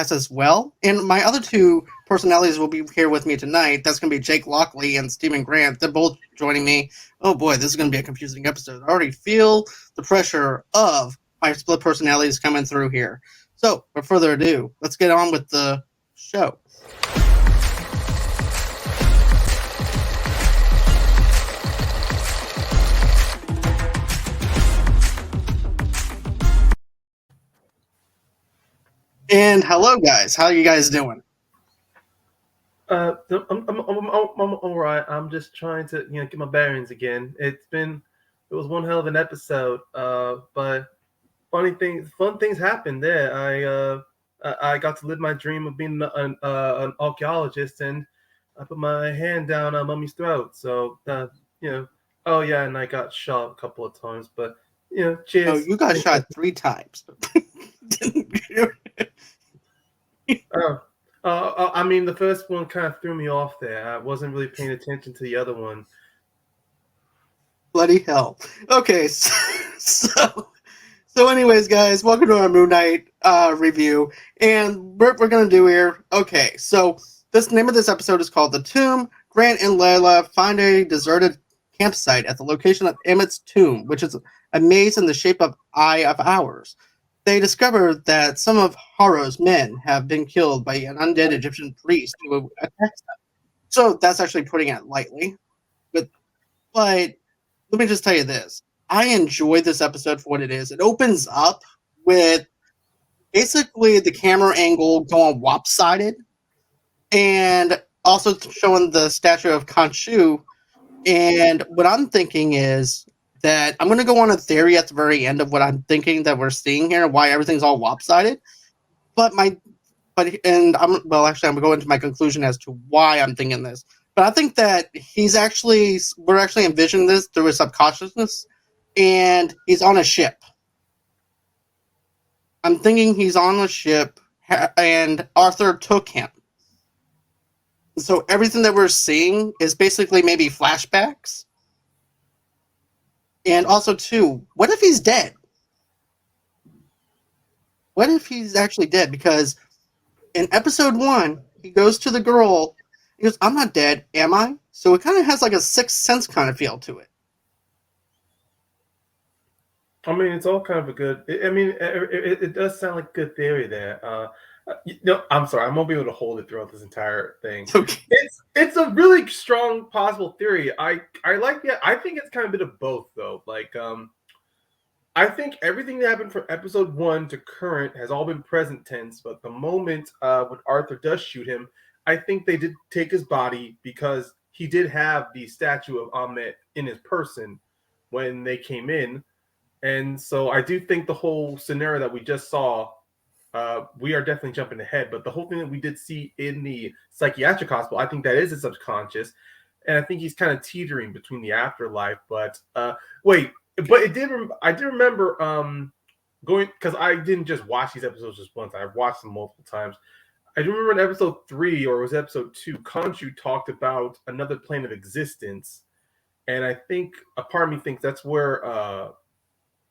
as well. And my other two personalities will be here with me tonight. That's going to be Jake Lockley and Stephen Grant. They're both joining me. Oh boy, this is going to be a confusing episode. I already feel the pressure of my split personalities coming through here. So, without further ado, let's get on with the show. And hello, guys. How are you guys doing? I'm all right. I'm just trying to, get my bearings again. It was one hell of an episode. But fun things happened there. I got to live my dream of being an archaeologist, and I put my hand down on Mummy's throat. So, oh yeah, and I got shot a couple of times. But cheers. Oh, you got shot 3 times. I mean, the first one kind of threw me off there. I wasn't really paying attention to the other one. Bloody hell. Okay, so anyways, guys, welcome to our Moon Knight review. And what we're going to do here, okay, so this name of this episode is called The Tomb. Grant and Layla find a deserted campsite at the location of Ammit's tomb, which is a maze in the shape of Eye of Horus. They discover that some of Horus' men have been killed by an undead Egyptian priest who attacks them. So that's actually putting it lightly. But let me just tell you this. I enjoyed this episode for what it is. It opens up with basically the camera angle going lopsided and also showing the statue of Khonshu. And what I'm thinking is that I'm going to go on a theory at the very end of what I'm thinking that we're seeing here, why everything's all lopsided. I'm going to go into my conclusion as to why I'm thinking this. But I think that we're actually envisioning this through his subconsciousness, and he's on a ship. I'm thinking he's on a ship, and Arthur took him. So everything that we're seeing is basically maybe flashbacks. And also, too, what if he's dead? What if he's actually dead? Because in episode 1, he goes to the girl. He goes, I'm not dead, am I? So it kind of has like a Sixth Sense kind of feel to it. I mean, it's all kind of a good... it does sound like a good theory there. I'm sorry, I won't be able to hold it throughout this entire thing. Okay. It's a really strong possible theory. I like that. I think it's kind of a bit of both, though. Like, I think everything that happened from episode 1 to current has all been present tense, but the moment when Arthur does shoot him, I think they did take his body because he did have the statue of Ammit in his person when they came in. And so I do think the whole scenario that we just saw, we are definitely jumping ahead, but the whole thing that we did see in the psychiatric hospital, I think that is his subconscious, and I think he's kind of teetering between the afterlife. But I did remember going, because I didn't just watch these episodes just once, I've watched them multiple times. I do remember in episode 3, or it was episode 2, Khonshu talked about another plane of existence, and I think a part of me thinks that's where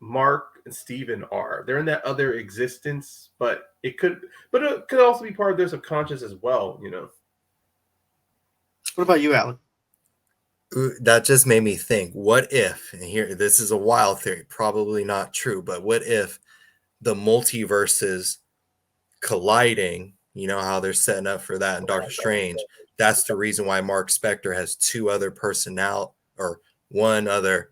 Mark and Steven are. They're in that other existence, but it could also be part of their subconscious as well, What about you, Alan? That just made me think, what if, and here, this is a wild theory, probably not true, but what if the multiverses colliding, you know how they're setting up for that in Doctor Strange, that's the reason why Mark Spector has one other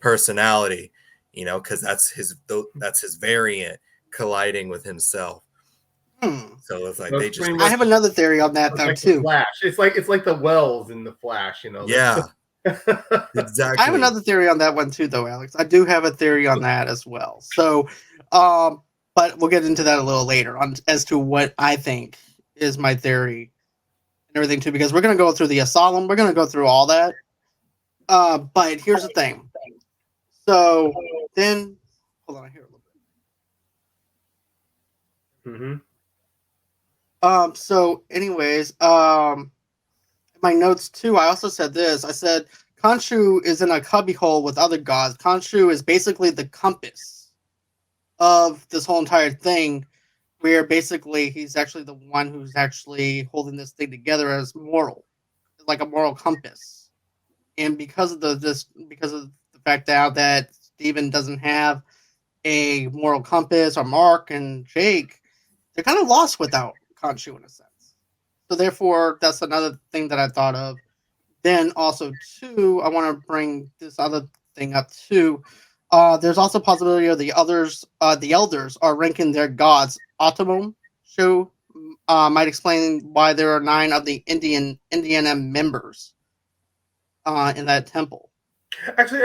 personality, because that's his variant colliding with himself. So it's like I have another theory on that though, like too. Flash. It's like the wells in the Flash, Yeah, exactly. I have another theory on that one too, though, Alex. I do have a theory on that as well. So, but we'll get into that a little later as to what I think is my theory and everything too, because we're going to go through the asylum. We're going to go through all that. But here's the thing. So then, hold on, I hear a little bit. So anyways, my notes too, I also said this. I said Khonshu is in a cubbyhole with other gods. Khonshu is basically the compass of this whole entire thing. where basically he's actually the one who's actually holding this thing together as moral, like a moral compass. And because of because of the fact now that Steven doesn't have a moral compass, or Mark and Jake, they're kind of lost without Khonshu in a sense. So therefore, that's another thing that I thought of. Then also too, I want to bring this other thing up too. There's also a possibility of the elders are ranking their gods. Automum show might explain why there are 9 of the Indiana members in that temple. Actually,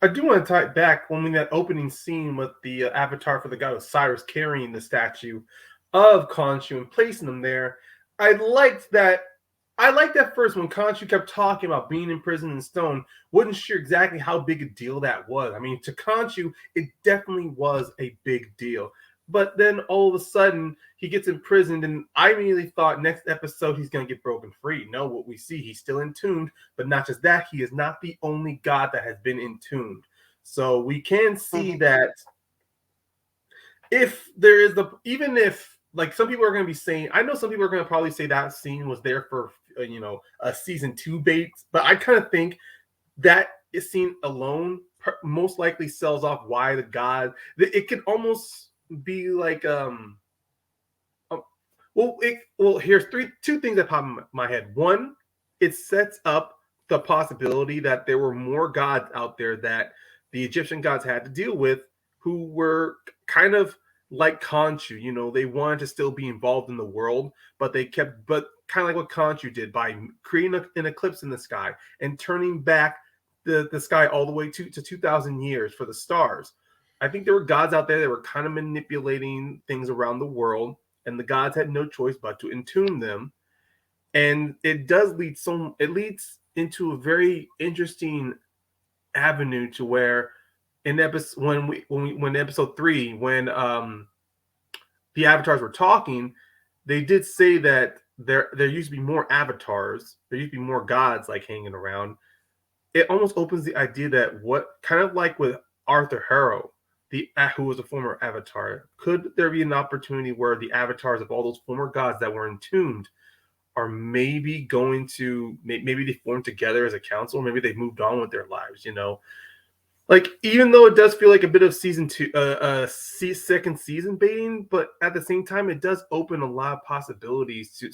I do want to tie it back when we that opening scene with the avatar for the god Osiris carrying the statue of Khonshu and placing them there. I liked that. I liked that first when Khonshu kept talking about being in prison in stone. Wasn't sure exactly how big a deal that was. I mean, to Khonshu, it definitely was a big deal. But then all of a sudden, he gets imprisoned, and I immediately thought next episode he's going to get broken free. No, what we see, he's still entombed, but not just that, he is not the only god that has been entombed. So we can see that if there is even if, like, some people are going to be saying, I know some people are going to probably say that scene was there for, a season 2 bait, but I kind of think that scene alone most likely sells off why the god, it could almost be like here's two things that pop in my head. One, it sets up the possibility that there were more gods out there that the Egyptian gods had to deal with, who were kind of like Khonshu. They wanted to still be involved in the world, but kind of like what Khonshu did by creating an eclipse in the sky and turning back the sky all the way to 2,000 years for the stars. I think there were gods out there that were kind of manipulating things around the world, and the gods had no choice but to entomb them. And it leads into a very interesting avenue to where in episode 3, when the avatars were talking, they did say that there used to be more avatars, there used to be more gods like hanging around. It almost opens the idea that what kind of like with Arthur Harrow, who was a former avatar, could there be an opportunity where the avatars of all those former gods that were entombed are maybe going to maybe they formed together as a council, maybe they've moved on with their lives, like, even though it does feel like a bit of season 2 second season baiting, but at the same time it does open a lot of possibilities to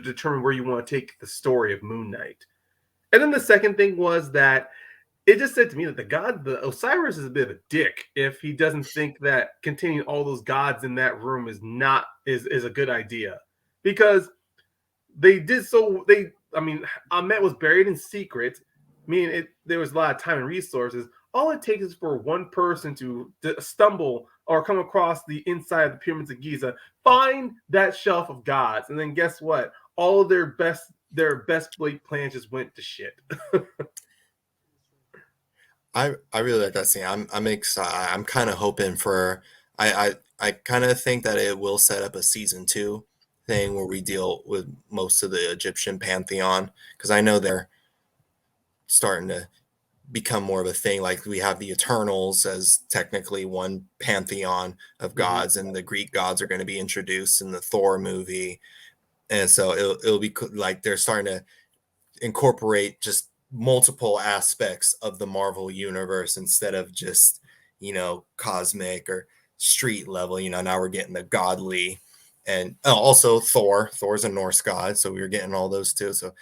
determine where you want to take the story of Moon Knight. And then the second thing was that it just said to me that the Osiris is a bit of a dick if he doesn't think that containing all those gods in that room is a good idea. Because Ammit was buried in secret, meaning there was a lot of time and resources. All it takes is for one person to stumble or come across the inside of the pyramids of Giza, find that shelf of gods, and then guess what? All of their best laid plans just went to shit. I really like that scene. I'm excited. I'm kind of hoping for. I kind of think that it will set up a season 2 thing where we deal with most of the Egyptian pantheon, because I know they're starting to become more of a thing. Like, we have the Eternals as technically one pantheon of gods, and the Greek gods are going to be introduced in the Thor movie, and so it'll be like they're starting to incorporate just multiple aspects of the Marvel universe instead of just cosmic or street level. Now we're getting the godly, and also Thor's a Norse god, so we were getting all those too. So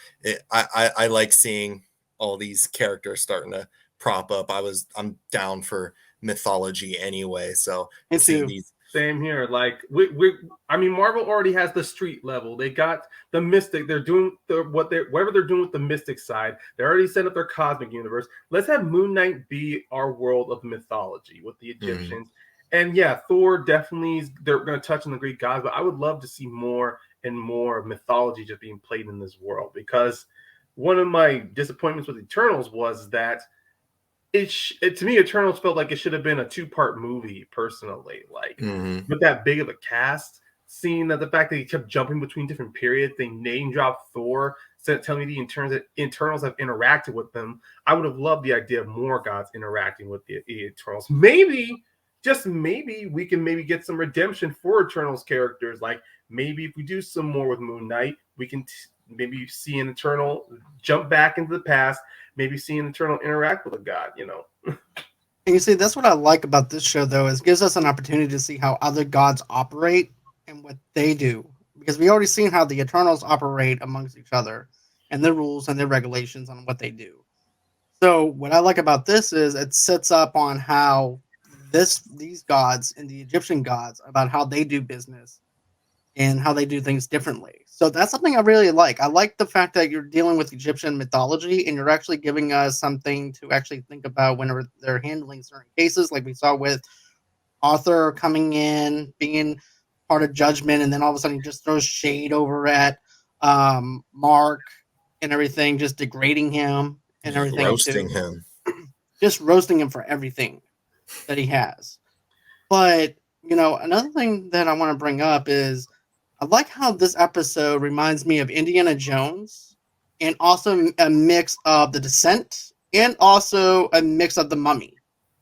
I like seeing all these characters starting to prop up. I'm down for mythology anyway, so seeing these. Same here. Like Marvel already has the street level. They got the mystic. They're doing whatever they're doing with the mystic side. They already set up their cosmic universe. Let's have Moon Knight be our world of mythology with the Egyptians. And yeah, Thor definitely they're going to touch on the Greek gods, but I would love to see more and more mythology just being played in this world, because one of my disappointments with Eternals was that to me, Eternals felt like it should have been a 2-part movie, personally. Like, with that big of a cast, seeing that the fact that he kept jumping between different periods, they name dropped Thor, telling me the Eternals have interacted with them. I would have loved the idea of more gods interacting with the Eternals. Maybe just maybe we can get some redemption for Eternals characters. Like maybe if we do some more with Moon Knight, we can maybe see an Eternal jump back into the past, maybe see an Eternal interact with a god, you know. And you see, that's what I like about this show, though, is it gives us an opportunity to see how other gods operate and what they do. Because we already seen how the Eternals operate amongst each other and their rules and their regulations on what they do. So what I like about this is it sets up on how these gods and the Egyptian gods about how they do business and how they do things differently. So that's something I really like. I like the fact that you're dealing with Egyptian mythology and you're actually giving us something to actually think about whenever they're handling certain cases, like we saw with Arthur coming in, being part of Judgment, and then all of a sudden he just throws shade over at Mark and everything, just degrading him and everything. Roasting him. Just roasting him for everything that he has. But, you know, another thing that I want to bring up is I like how this episode reminds me of Indiana Jones and also a mix of The Descent and also a mix of The Mummy,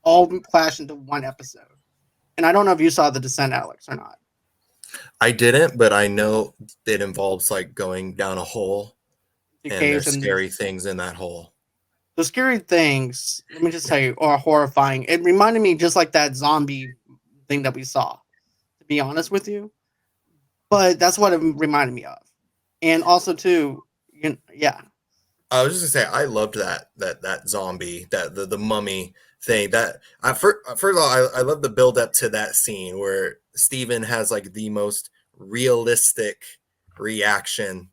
all clash into one episode. And I don't know if you saw The Descent, Alex, or not. I didn't, but I know it involves like going down a hole and there's scary things in that hole. The scary things, let me just tell you, are horrifying. It reminded me just like that zombie thing that we saw, to be honest with you. But that's what it reminded me of. And also, too, yeah. I was just gonna say I loved that zombie, that the mummy thing. That first of all, I love the build up to that scene where Steven has like the most realistic reaction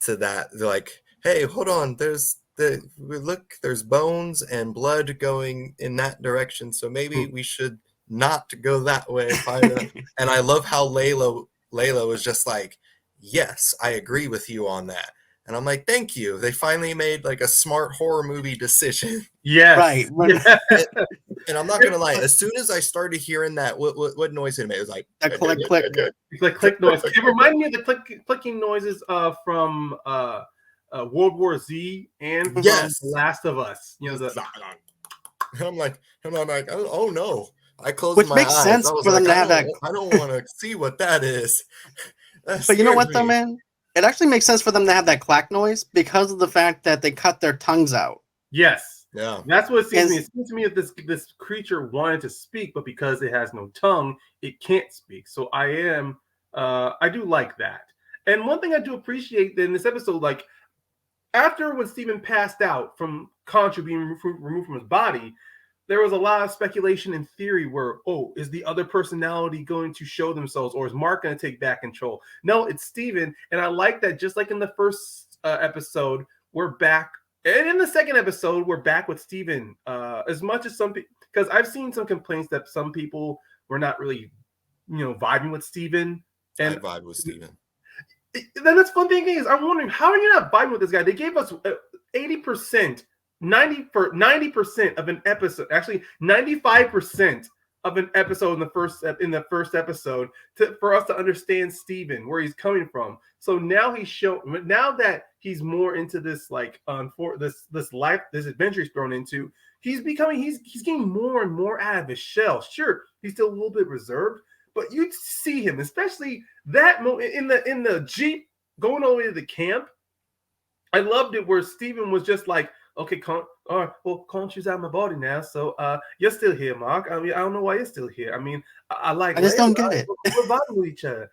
to that. They're like, hey, hold on, there's bones and blood going in that direction, so maybe we should not go that way. And I love how Layla was just like, yes, I agree with you on that. And I'm like, thank you. They finally made like a smart horror movie decision. Yes. Right. Yeah. And I'm not going to lie. As soon as I started hearing that, what noise it made? It was like, that click. It's like click noise. It reminded me of the clicking noises from World War Z and from The Last of Us. You know, I'm like, oh no. I closed Which my makes eyes. sense for them to have that. I don't want to see what that is. But you know what, though, man? It actually makes sense for them to have that clack noise because of the fact that they cut their tongues out. Yes. Yeah. That's what it seems to me. It seems to me that this creature wanted to speak, but because it has no tongue, it can't speak. So I do like that. And one thing I do appreciate in this episode, like after when Steven passed out from Contra being removed from his body, there was a lot of speculation and theory where, is the other personality going to show themselves, or is Mark going to take back control? No, it's Steven. And I like that just like in the first episode, we're back. And in the second episode, we're back with Steven. As much as some people, because I've seen some complaints that some people were not really, vibing with Steven. And I vibe with Steven. Then that's fun thing is, I'm wondering, how are you not vibing with this guy? They gave us 80%. 90% of an episode, actually 95% of an episode in the first episode for us to understand Steven, where he's coming from. So now now that he's more into this this life, this adventure he's thrown into, he's getting more and more out of his shell. Sure, he's still a little bit reserved, but you see him, especially that moment in the Jeep going all the way to the camp. I loved it where Steven was just like, okay, Conchu's out of my body now, so you're still here, Mark. I mean, I don't know why you're still here. I mean, I just don't get it. We're vibing with each other.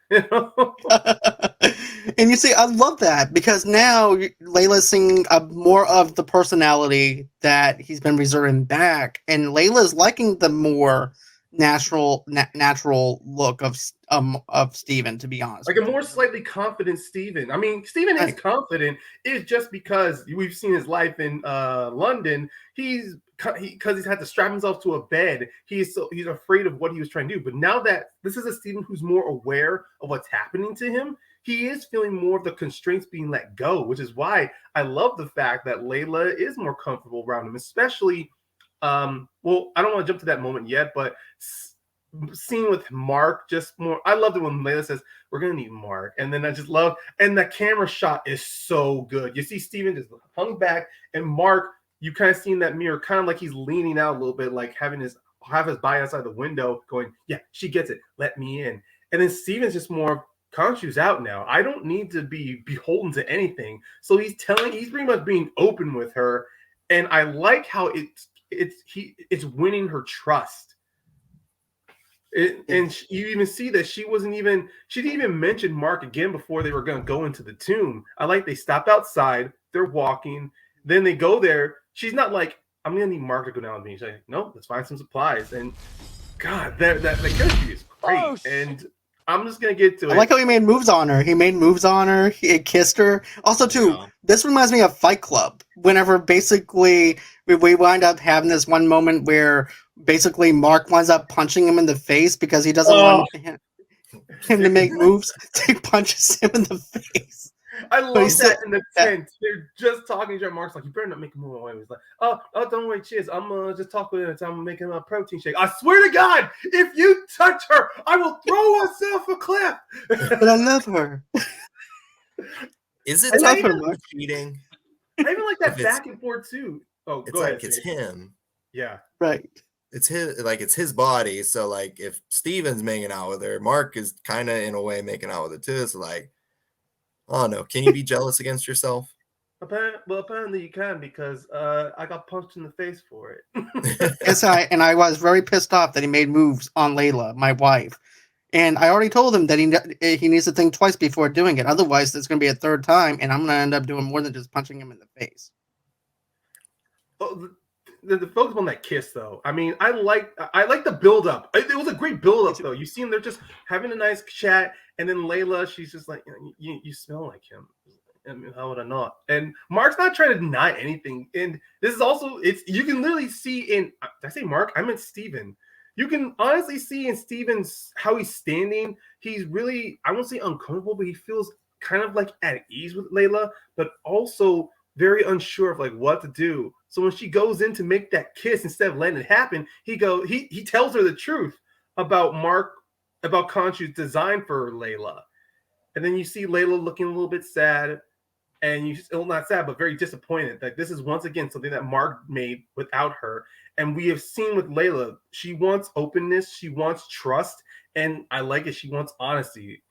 And you see, I love that because now Layla's seeing more of the personality that he's been reserving back, and Layla's liking the more natural look of Steven, to be honest. Like a more slightly confident Steven. I mean, Steven is confident. It's just because we've seen his life in London. Because he's had to strap himself to a bed. He's afraid of what he was trying to do. But now that this is a Steven who's more aware of what's happening to him, he is feeling more of the constraints being let go, which is why I love the fact that Layla is more comfortable around him, especially. I don't want to jump to that moment yet, but scene with Mark, just more. I loved it when Layla says, "We're gonna need Mark," and then I just love, and the camera shot is so good. You see Steven just hung back, and Mark, you kind of see in that mirror, kind of like he's leaning out a little bit, like having his have his body outside the window going, yeah, she gets it. Let me in. And then Steven's just more, Khonshu's out now. I don't need to be beholden to anything. So he's pretty much being open with her. And I like how it's winning her trust. You even see that she didn't even mention Mark again before they were going to go into the tomb. I like they stopped outside. They're walking. Then they go there. She's not like, I'm going to need Mark to go down with me. She's like, no, let's find some supplies. And God, that chemistry is great. Oh, and I'm just going to get to it. I like how he made moves on her. He kissed her. Also, too, This reminds me of Fight Club. Whenever basically we wind up having this one moment where basically Mark winds up punching him in the face because he doesn't want him to make moves. He punches him in the face. I love that in the tent. They're just talking to Mark's like, you better not make a move away. He's like, oh, don't worry, cheers. I'm just talking to him. I'm making a protein shake. I swear to God, if you touch her, I will throw myself a cliff. But I love her. Is it tough for cheating? I even like that back and forth too. Oh, it's go like ahead, it's him. Yeah. Right. It's his body. So like if Steven's making out with her, Mark is kind of in a way making out with it too. It's like, oh no, can you be jealous against yourself? Apparently you can because I got punched in the face for it. Yes, I was very pissed off that he made moves on Layla, my wife. And I already told him that he needs to think twice before doing it. Otherwise, there's going to be a third time, and I'm going to end up doing more than just punching him in the face. Oh, the focus on that kiss, though. I mean, I like the build up. It was a great build up, though. You see them; they're just having a nice chat, and then Layla, she's just like, "You smell like him." I mean, how would I not? And Mark's not trying to deny anything. And this is also you can literally see in. Did I say Mark? I meant Steven. You can honestly see in Steven's how he's standing. He's really, I won't say uncomfortable, but he feels kind of like at ease with Layla, but also very unsure of like what to do. So when she goes in to make that kiss, instead of letting it happen, he tells her the truth about Khonshu's design for Layla. And then you see Layla looking a little bit sad, and not sad, but very disappointed. Like this is once again something that Mark made without her. And we have seen with Layla, she wants openness, she wants trust, and I like it. She wants honesty.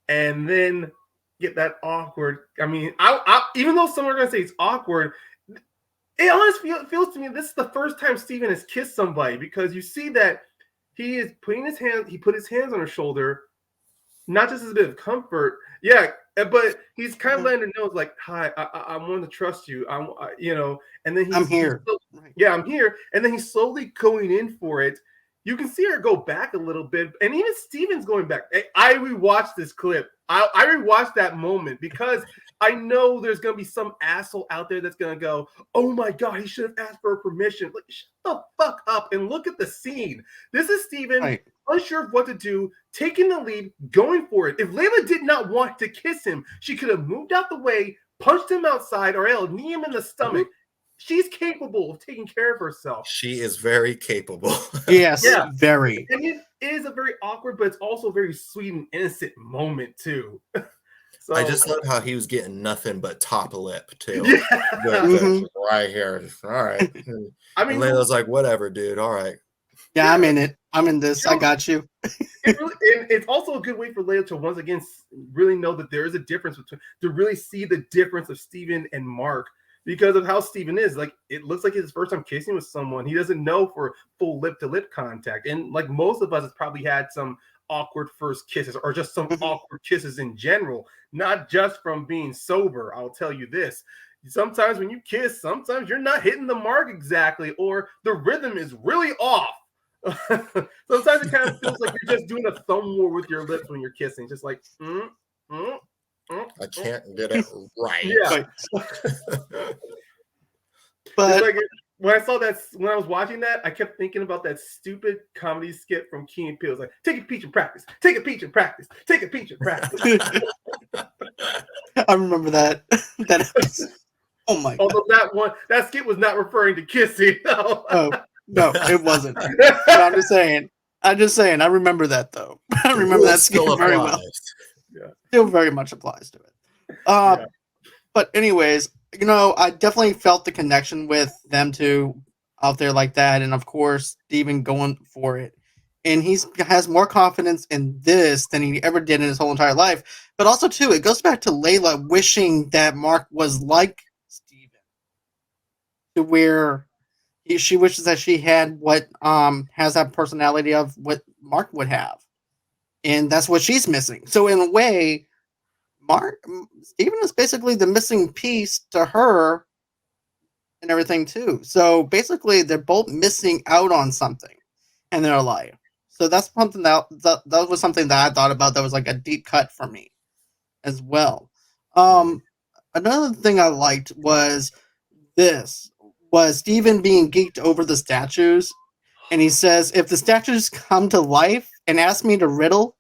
And then get that awkward. I mean, I even though some are gonna say it's awkward, it honestly feels to me this is the first time Steven has kissed somebody, because you see that he put his hands on her shoulder, not just as a bit of comfort. Yeah, but he's kind of letting her know, like, hi, I want to trust you. And then I'm here. I'm here. And then he's slowly going in for it. You can see her go back a little bit. And even Steven's going back. I rewatched this clip. I rewatched that moment because I know there's going to be some asshole out there that's going to go, oh my God, he should have asked for permission. Like, shut the fuck up and look at the scene. This is Steven. Right. Unsure of what to do, taking the lead, going for it. If Layla did not want to kiss him, she could have moved out the way, punched him outside, or else knee him in the stomach. She's capable of taking care of herself. She is very capable. Yes, very. And it is a very awkward, but it's also a very sweet and innocent moment, too. So, I just love how he was getting nothing but top lip, too. Yeah. Right here. All right. I mean, and Layla's like, whatever, dude. All right. Yeah, I'm in it. I'm in this. I got you. It's also a good way for Layla to once again really know that there is a difference to really see the difference of Steven and Mark because of how Steven is. Like, it looks like his first time kissing with someone. He doesn't know for full lip-to-lip contact. And like most of us has probably had some awkward first kisses or just some awkward kisses in general, not just from being sober. I'll tell you this. Sometimes when you kiss, sometimes you're not hitting the mark exactly, or the rhythm is really off. Sometimes it kind of feels like you're just doing a thumb war with your lips when you're kissing, just like I can't get it right. Yeah. But like when I was watching that, I kept thinking about that stupid comedy skit from Key and Peele. It's like, take a peach and practice, take a peach and practice, take a peach and practice. I remember that. Oh my God. Although that skit was not referring to kissing. No, it wasn't. But I'm just saying. I remember that though. I remember that skill very well. Yeah. Still very much applies to it. But anyways, I definitely felt the connection with them two. out there like that, and of course Steven going for it. And he has more confidence in this than he ever did in his whole entire life. But also, too, it goes back to Layla wishing that Mark was like Steven, to where she wishes that she had what has that personality of what Mark would have, and that's what she's missing. So in a way, Steven is basically the missing piece to her and everything too. So basically, they're both missing out on something in their life. So that's something that was something that I thought about. That was like a deep cut for me as well. Another thing I liked was Steven being geeked over the statues, and he says, "If the statues come to life and ask me to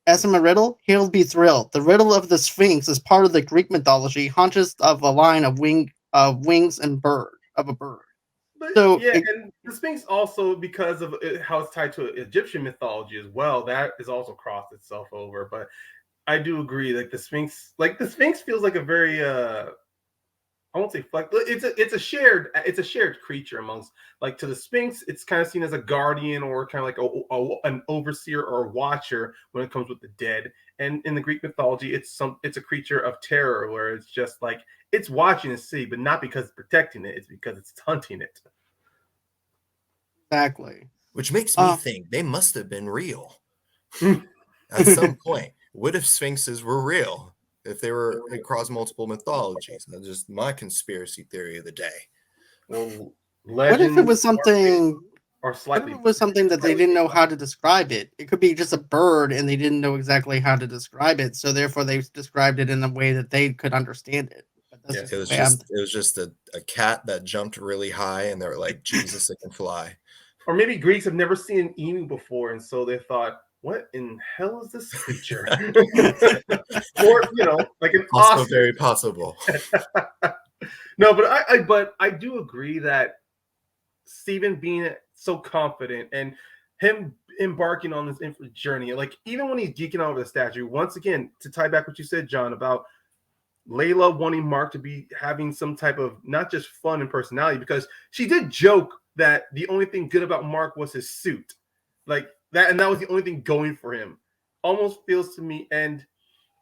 ask him a riddle, he'll be thrilled. The riddle of the Sphinx is part of the Greek mythology, haunches of a line of wings and a bird." But So and the Sphinx also, because of how it's tied to Egyptian mythology as well, that is also crossed itself over. But I do agree, like the Sphinx feels like a very I won't say flex. It's a shared creature amongst, like, to the Sphinx. It's kind of seen as a guardian or kind of like an overseer or a watcher when it comes with the dead. And in the Greek mythology, it's a creature of terror, where it's just like it's watching the sea, but not because it's protecting it. It's because it's hunting it. exactly. Which makes me think they must have been real at some point. What if sphinxes were real? If they were across multiple mythologies? That's just my conspiracy theory of the day. Well, What if it was something? or What slightly if it was something that they didn't know how to describe it? It could be just a bird, and they didn't know exactly how to describe it, so therefore they described it in a way that they could understand it. But that's Yeah. just It was just a cat that jumped really high, and they were like, Jesus, it can fly. Or maybe Greeks have never seen an emu before, and so they thought, what in hell is this creature? Or, like an Also ostrich. very possible. No, but I do agree that Steven being so confident and him embarking on this infinite journey, like even when he's geeking out over the statue, once again, to tie back what you said, John, about Layla wanting Mark to be having some type of not just fun and personality, because she did joke that the only thing good about Mark was his suit, like that, and that was the only thing going for him. Almost feels to me, and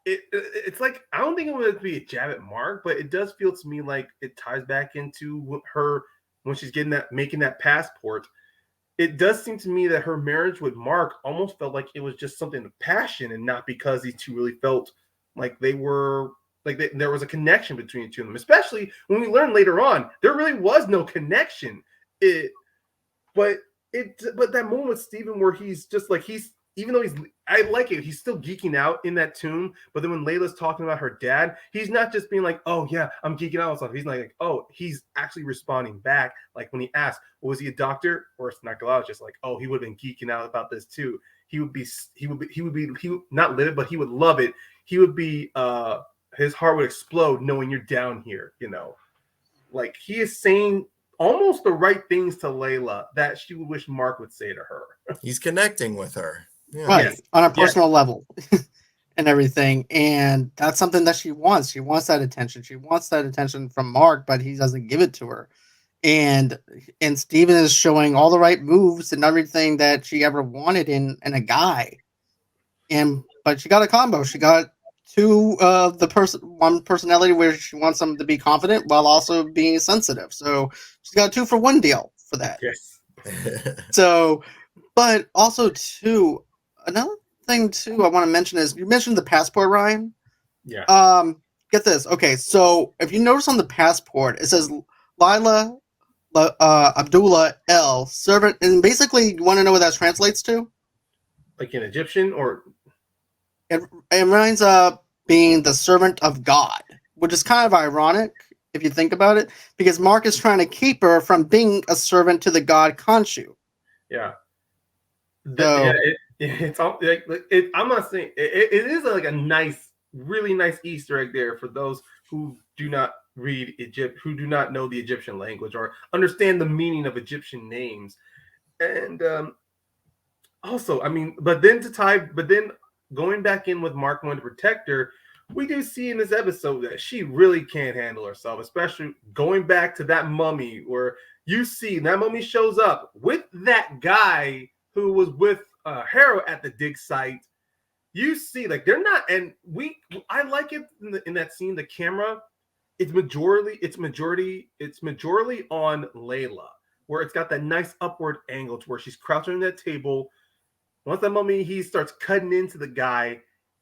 it's like, I don't think it would be a jab at Mark, but it does feel to me like it ties back into her when she's making that passport. It does seem to me that her marriage with Mark almost felt like it was just something of passion, and not because these two really felt like they were there was a connection between the two of them. Especially when we learn later on there really was no connection. But that moment with Steven where he's just like, even though I like it, he's still geeking out in that tomb. But then when Layla's talking about her dad, he's not just being like, oh yeah, I'm geeking out on stuff. He's like, oh, he's actually responding back. Like when he asked, was he a doctor or a narcologist? Like, oh, he would have been geeking out about this too. He would not live it, but he would love it. He would be, his heart would explode knowing you're down here, Like, he is saying almost the right things to Layla that she would wish Mark would say to her. He's connecting with her. Yeah. right Yes. on a personal level and everything, and that's something that she wants. She wants that attention. She wants that attention from Mark, but he doesn't give it to her. And Steven is showing all the right moves and everything that she ever wanted in a guy. But she got a combo. She got two of one personality where she wants him to be confident while also being sensitive. So she's got a 2-for-1 deal for that. Yes. So, but also too, another thing too I want to mention is, you mentioned the passport, Ryan. Yeah. Get this. Okay, so if you notice on the passport, it says Layla Abdullah L, servant, and basically you want to know what that translates to? Like in Egyptian, or It reminds up being the servant of God, which is kind of ironic if you think about it, because Mark is trying to keep her from being a servant to the god Khonshu. yeah. So, It's all like I'm not saying it is like a nice, really nice Easter egg there for those who do not read who do not know the Egyptian language or understand the meaning of Egyptian names. And also, I mean, but then going back in with Mark wanting to protect her, we do see in this episode that she really can't handle herself, especially going back to that mummy where You see that mummy shows up with that guy who was with Harrow at the dig site. You see, like they're not, and I like it in that scene. The camera, it's majority on Layla, where it's got that nice upward angle to where she's crouching on that table. Once that mummy, he starts cutting into the guy,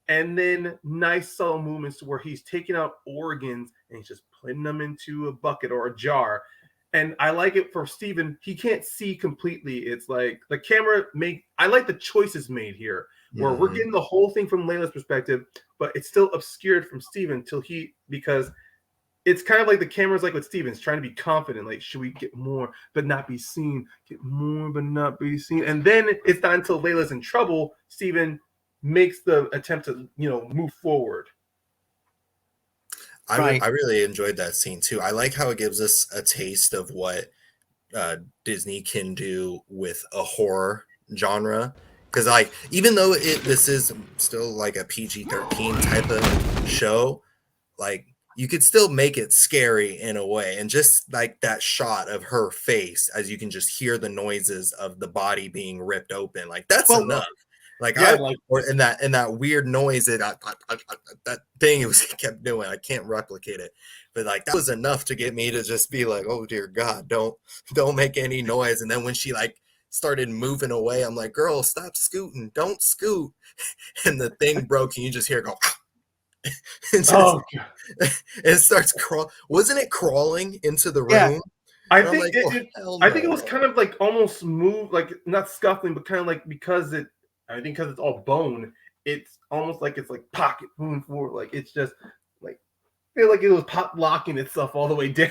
and then nice subtle movements to where he's taking out organs and he's just putting them into a bucket or a jar. And I like it for Steven. He can't see completely. It's like the camera I like the choices made here, where we're getting the whole thing from Layla's perspective, but it's still obscured from Steven because it's kind of like the camera's like with Steven's trying to be confident. Like, should we get more but not be seen? Get more but not be seen. And then it's not until Layla's in trouble, Steven makes the attempt to, move forward. I really enjoyed that scene too. I like how it gives us a taste of what Disney can do with a horror genre. Because like, even though this is still like a PG-13 type of show, like you could still make it scary in a way. And just like that shot of her face, as you can just hear the noises of the body being ripped open, like that's enough. Like in that weird noise that thing it kept doing, I can't replicate it, but like that was enough to get me to just be like, oh dear God, don't make any noise. And then when she like started moving away, I'm like, girl, stop scooting, don't scoot. And the thing broke, and you just hear it go. It starts crawling. Wasn't it crawling into the room? Yeah. I think it was kind of like almost moved, like not scuffling, but kind of like because it's all bone, it's almost like it's like pocket moving forward. Like it's just like I feel like it was pop locking itself all the way down.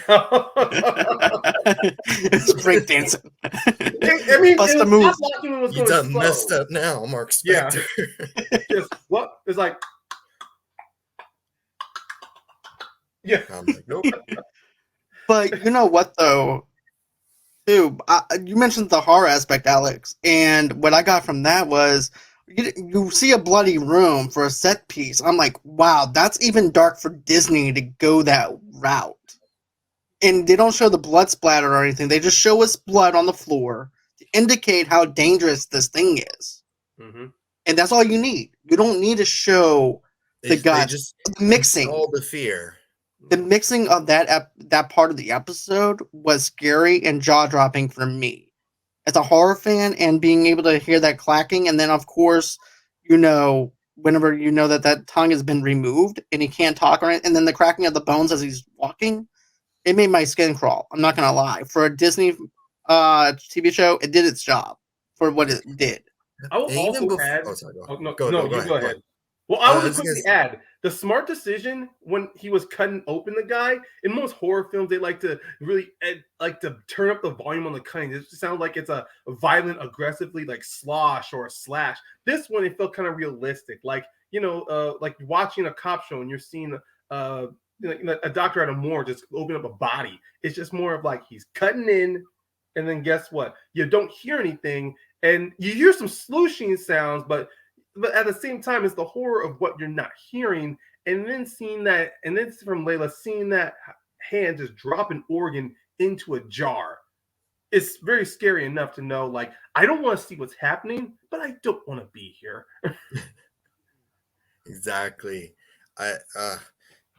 It's breakdancing. I mean, Bust it was move. pop locking when it was You going done slow. messed up now, Mark Spector. Yeah. Just what? It's like yeah. I'm like, nope. But you know what though? Too, you mentioned the horror aspect, Alex, and what I got from that was you see a bloody room for a set piece. I'm like, wow, that's even dark for Disney to go that route. And they don't show the blood splatter or anything. They just show us blood on the floor to indicate how dangerous this thing is. Mm-hmm. And that's all you need. You don't need to show the guts. Just mixing all the fear. The mixing of that part of the episode was scary and jaw-dropping for me as a horror fan, and being able to hear that clacking, and then of course, whenever you know that tongue has been removed and he can't talk, or and then the cracking of the bones as he's walking, it made my skin crawl. I'm not gonna lie. For a Disney TV show, it did its job for what it did. I will also add. Go ahead. Well, I will quickly add the smart decision when he was cutting open the guy. In most horror films, they like to really turn up the volume on the cutting. It just sounds like it's a violent, aggressively like slosh or a slash. This one, it felt kind of realistic, like like watching a cop show and you're seeing a doctor at a morgue just open up a body. It's just more of like he's cutting in, and then guess what? You don't hear anything, and you hear some slooshing sounds, but at the same time, it's the horror of what you're not hearing, and then seeing that, and then from Layla seeing that hand just drop an organ into a jar. It's very scary enough to know, like, I don't want to see what's happening, but I don't want to be here. Exactly.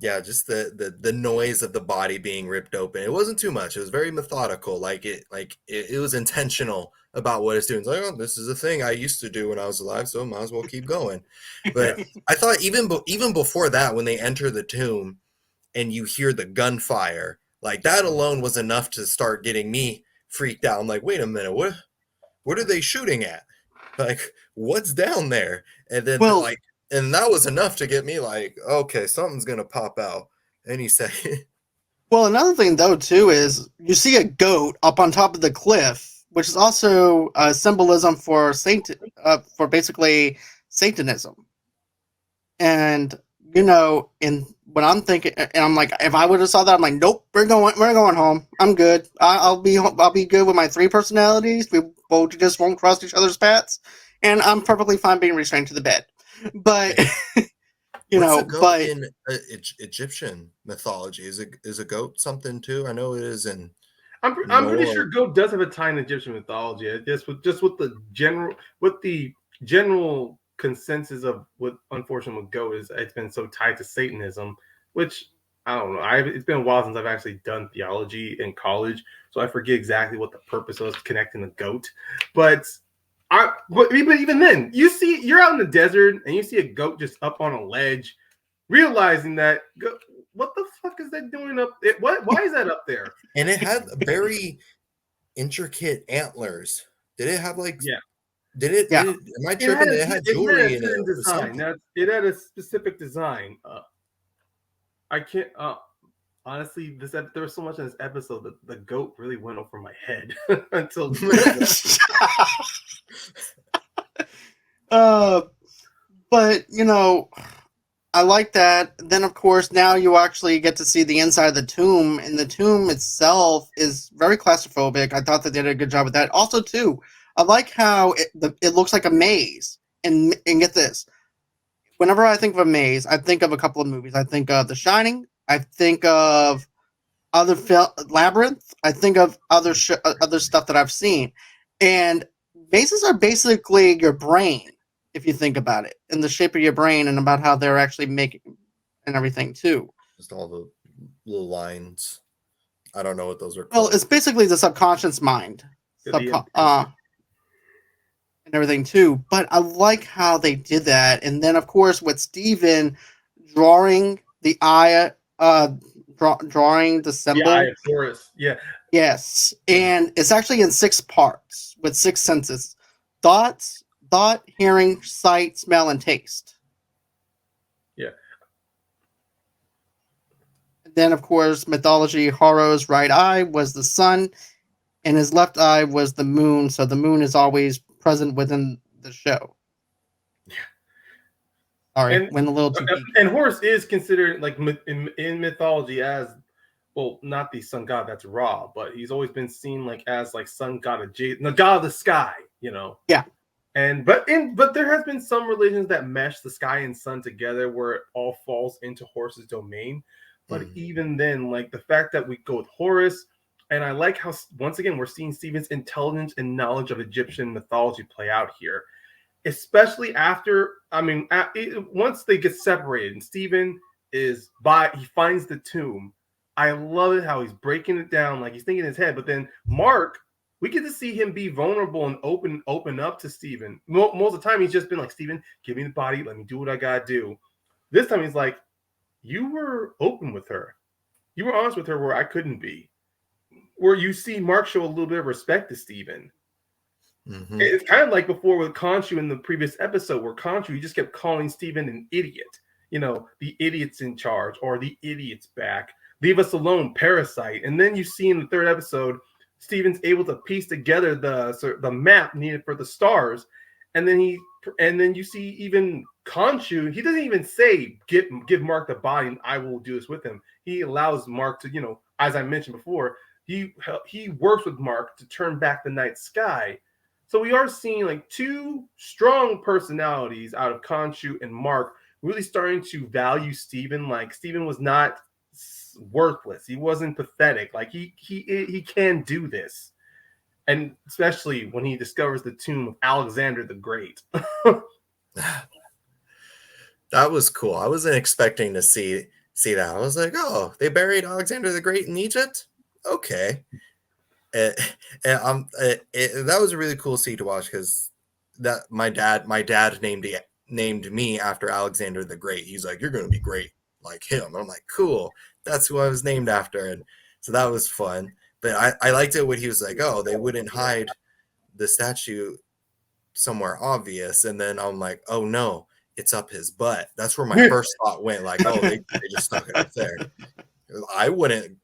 Just the noise of the body being ripped open. It wasn't too much. It was very methodical. It was intentional about what it's doing. It's like, oh, this is a thing I used to do when I was alive, so might as well keep going. But I thought even before that, when they enter the tomb and you hear the gunfire, like that alone was enough to start getting me freaked out. I'm like, wait a minute, what are they shooting at? Like, what's down there? And then and that was enough to get me like, okay, something's gonna pop out any second. Well, another thing though too is you see a goat up on top of the cliff, which is also a symbolism for basically Satanism. And in what I'm thinking, and I'm like, if I would have saw that, I'm like, nope, we're going home. I'm good. I'll be good with my 3 personalities. We both just won't cross each other's paths, and I'm perfectly fine being restrained to the bed. But in Egyptian mythology, is a goat something too? I know it is in. I'm pretty sure goat does have a tie in Egyptian mythology. Just with the general consensus of what unfortunately with goat is, it's been so tied to Satanism, which I don't know. It's been a while since I've actually done theology in college, so I forget exactly what the purpose was connecting the goat. But even then, you're out in the desert and you see a goat just up on a ledge, realizing that what the fuck is that doing up there? Why is that up there? And it had very intricate antlers. Did it have like? Yeah. Did it? Yeah. Am I tripping? It had jewelry in it. Design. It had a specific design. I can't. Honestly, there was so much in this episode that the goat really went over my head until. But you know, I like that. Then, of course, now you actually get to see the inside of the tomb, and the tomb itself is very claustrophobic. I thought they did a good job with that. Also, too, I like how it looks like a maze. And get this, whenever I think of a maze, I think of a couple of movies. I think of The Shining. I think of other Labyrinth. I think of other stuff that I've seen. And mazes are basically your brain, if you think about it, in the shape of your brain and about how they're actually making and everything too. Just all the little lines. I don't know what those are called. Well, it's basically the subconscious mind. And everything too. But I like how they did that. And then, of course, with Steven drawing the eye, drawing the symbol. The Eye of Horus. Yeah. Yes. And it's actually in 6 parts with 6 senses. Thought, hearing, sight, smell, and taste. Yeah. And then, of course, mythology, Horus' right eye was the sun, and his left eye was the moon. So the moon is always present within the show. Yeah. Sorry, went a little too deep. And Horus is considered, like, in mythology as, well, not the sun god, that's Ra, but he's always been seen like as like sun god of the god of the sky, you know. Yeah. And but there has been some religions that mesh the sky and sun together where it all falls into Horus's domain. But even then, like the fact that we go with Horus, and I like how once again we're seeing Steven's intelligence and knowledge of Egyptian mythology play out here, especially after once they get separated and Steven he finds the tomb. I love it how he's breaking it down, like he's thinking in his head. But then Mark, we get to see him be vulnerable and open up to Steven. Most of the time, he's just been like, Steven, give me the body. Let me do what I got to do. This time, he's like, you were open with her. You were honest with her where I couldn't be. Where you see Mark show a little bit of respect to Steven. Mm-hmm. It's kind of like before with Khonshu in the previous episode, where Khonshu, he just kept calling Steven an idiot. You know, the idiot's in charge or the idiot's back. Leave us alone, parasite. And then you see in the 3rd episode, Steven's able to piece together the map needed for the stars. And then you see even Khonshu, he doesn't even say, give Mark the body and I will do this with him. He allows Mark to, you know, as I mentioned before, he works with Mark to turn back the night sky. So we are seeing like 2 strong personalities out of Khonshu and Mark really starting to value Steven. Like Steven was not worthless. He wasn't pathetic. Like he can do this. And especially when he discovers the tomb of Alexander the Great. That was cool. I wasn't expecting to see that. I was like, oh, they buried Alexander the Great in Egypt? Okay. That was a really cool scene to watch because that my dad named me after Alexander the Great. He's like, you're going to be great like him. And I'm like, cool. That's who I was named after. And so that was fun. But I liked it when he was like, oh, they wouldn't hide the statue somewhere obvious. And then I'm like, oh, no, it's up his butt. That's where my first thought went. Like, oh, they just stuck it up there. I wouldn't.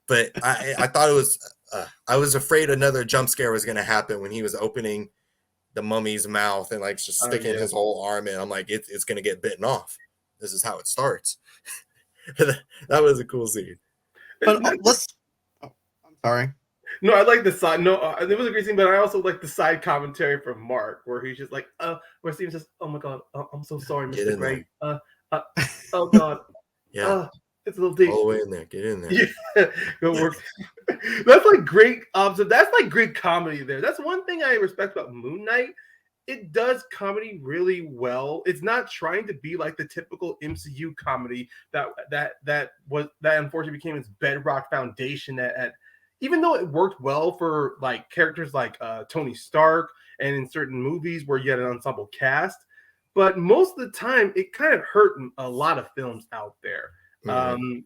But I thought it was, I was afraid another jump scare was going to happen when he was opening the mummy's mouth and like just sticking his whole arm in. I'm like, it's going to get bitten off. This is how it starts. That was a cool scene. But I'm sorry. No, I like the side. No, it was a great scene, but I also like the side commentary from Mark, where he's just like, where Steven says, "Oh my God, I'm so sorry, Mr. Great. Oh God, yeah, it's a little deep. All the way in there. Get in there. Yeah, it works. That's like great that's like great comedy there. That's one thing I respect about Moon Knight. It does comedy really well. It's not trying to be like the typical MCU comedy that unfortunately became its bedrock foundation at even though it worked well for like characters like Tony Stark and in certain movies where you had an ensemble cast, but most of the time it kind of hurt a lot of films out there. I mean,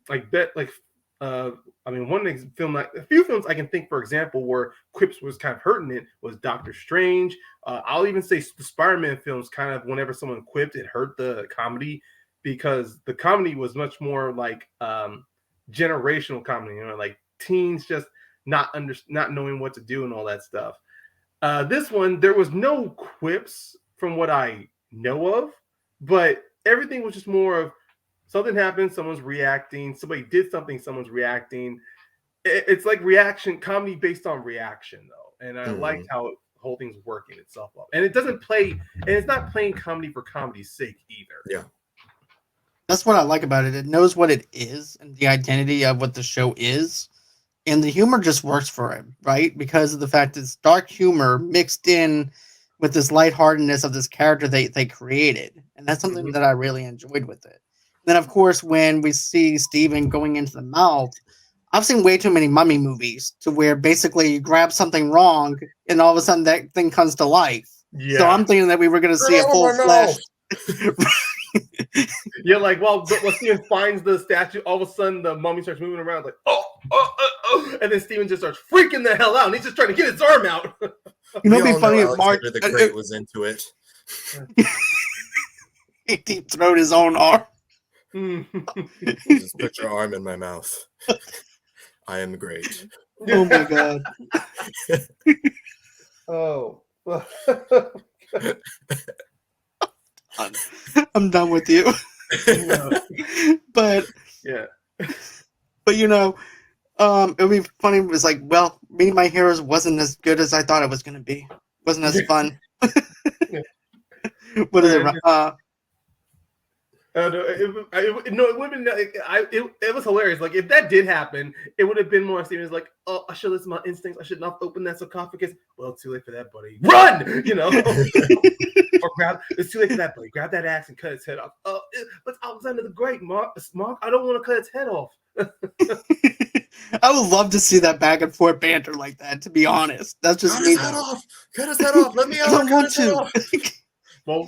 a few films I can think, for example, where quips was kind of hurting it was Doctor Strange. I'll even say the Spider-Man films kind of, whenever someone quipped, it hurt the comedy because the comedy was much more like generational comedy, like teens just not knowing what to do and all that stuff. This one, there was no quips from what I know of, but everything was just more of something happened, someone's reacting, somebody did something, someone's reacting. It's like reaction comedy based on reaction, though. And I liked how the whole thing's working itself up. And it doesn't play, and it's not playing comedy for comedy's sake either. Yeah. That's what I like about it. It knows what it is and the identity of what the show is. And the humor just works for it, right? Because of the fact that it's dark humor mixed in with this lightheartedness of this character they created. And that's something that I really enjoyed with it. Then, of course, when we see Steven going into the mouth, I've seen way too many mummy movies to where basically you grab something wrong and all of a sudden that thing comes to life. Yeah. So I'm thinking that we were going to see a full flesh. Yeah, like, well, Steven finds the statue, all of a sudden the mummy starts moving around, like, oh, and then Steven just starts freaking the hell out, and he's just trying to get his arm out. You know, it'd be funny if Mark the Great was into it. He deep throated his own arm. Just put your arm in my mouth. I am great. Oh my god. Oh. I'm done with you. But yeah. But it would be funny. It was like, well, Meeting My Heroes wasn't as good as I thought it was going to be. Wasn't as fun. What is it? It would have been. It was hilarious. Like if that did happen, it would have been more. Steven's like, "Oh, I should listen to my instincts. I should not open that sarcophagus." Well, too late for that, buddy. Run! Or grab. It's too late for that, buddy. Grab that axe and cut its head off. Let's Alexander the Great, Mark. I don't want to cut its head off. I would love to see that back and forth banter like that. To be honest, that's just cut his head off. Cut his head off. Let me out. I don't want to. Well.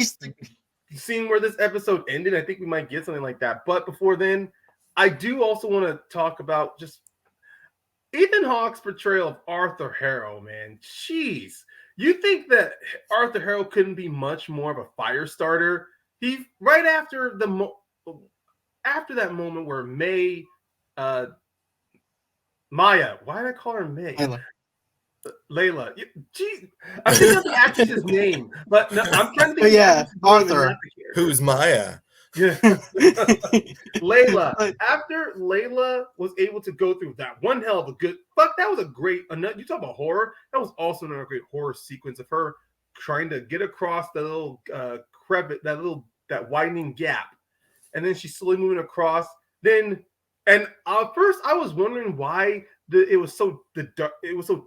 Seeing where this episode ended, I think we might get something like that. But before then, I do also want to talk about just Ethan Hawke's portrayal of Arthur Harrow, man. Jeez. You think that Arthur Harrow couldn't be much more of a fire starter? He right after after that moment where Maya, why did I call her May? Layla. Gee, I think that's the actress's name, but no, I'm trying to think. Yeah, Arthur. Who's Maya? Yeah. Layla. After Layla was able to go through that one hell of a good that was a great. You talk about horror. That was also another great horror sequence of her trying to get across the little crevice, that widening gap, and then she's slowly moving across. Then, and first I was wondering why. It was so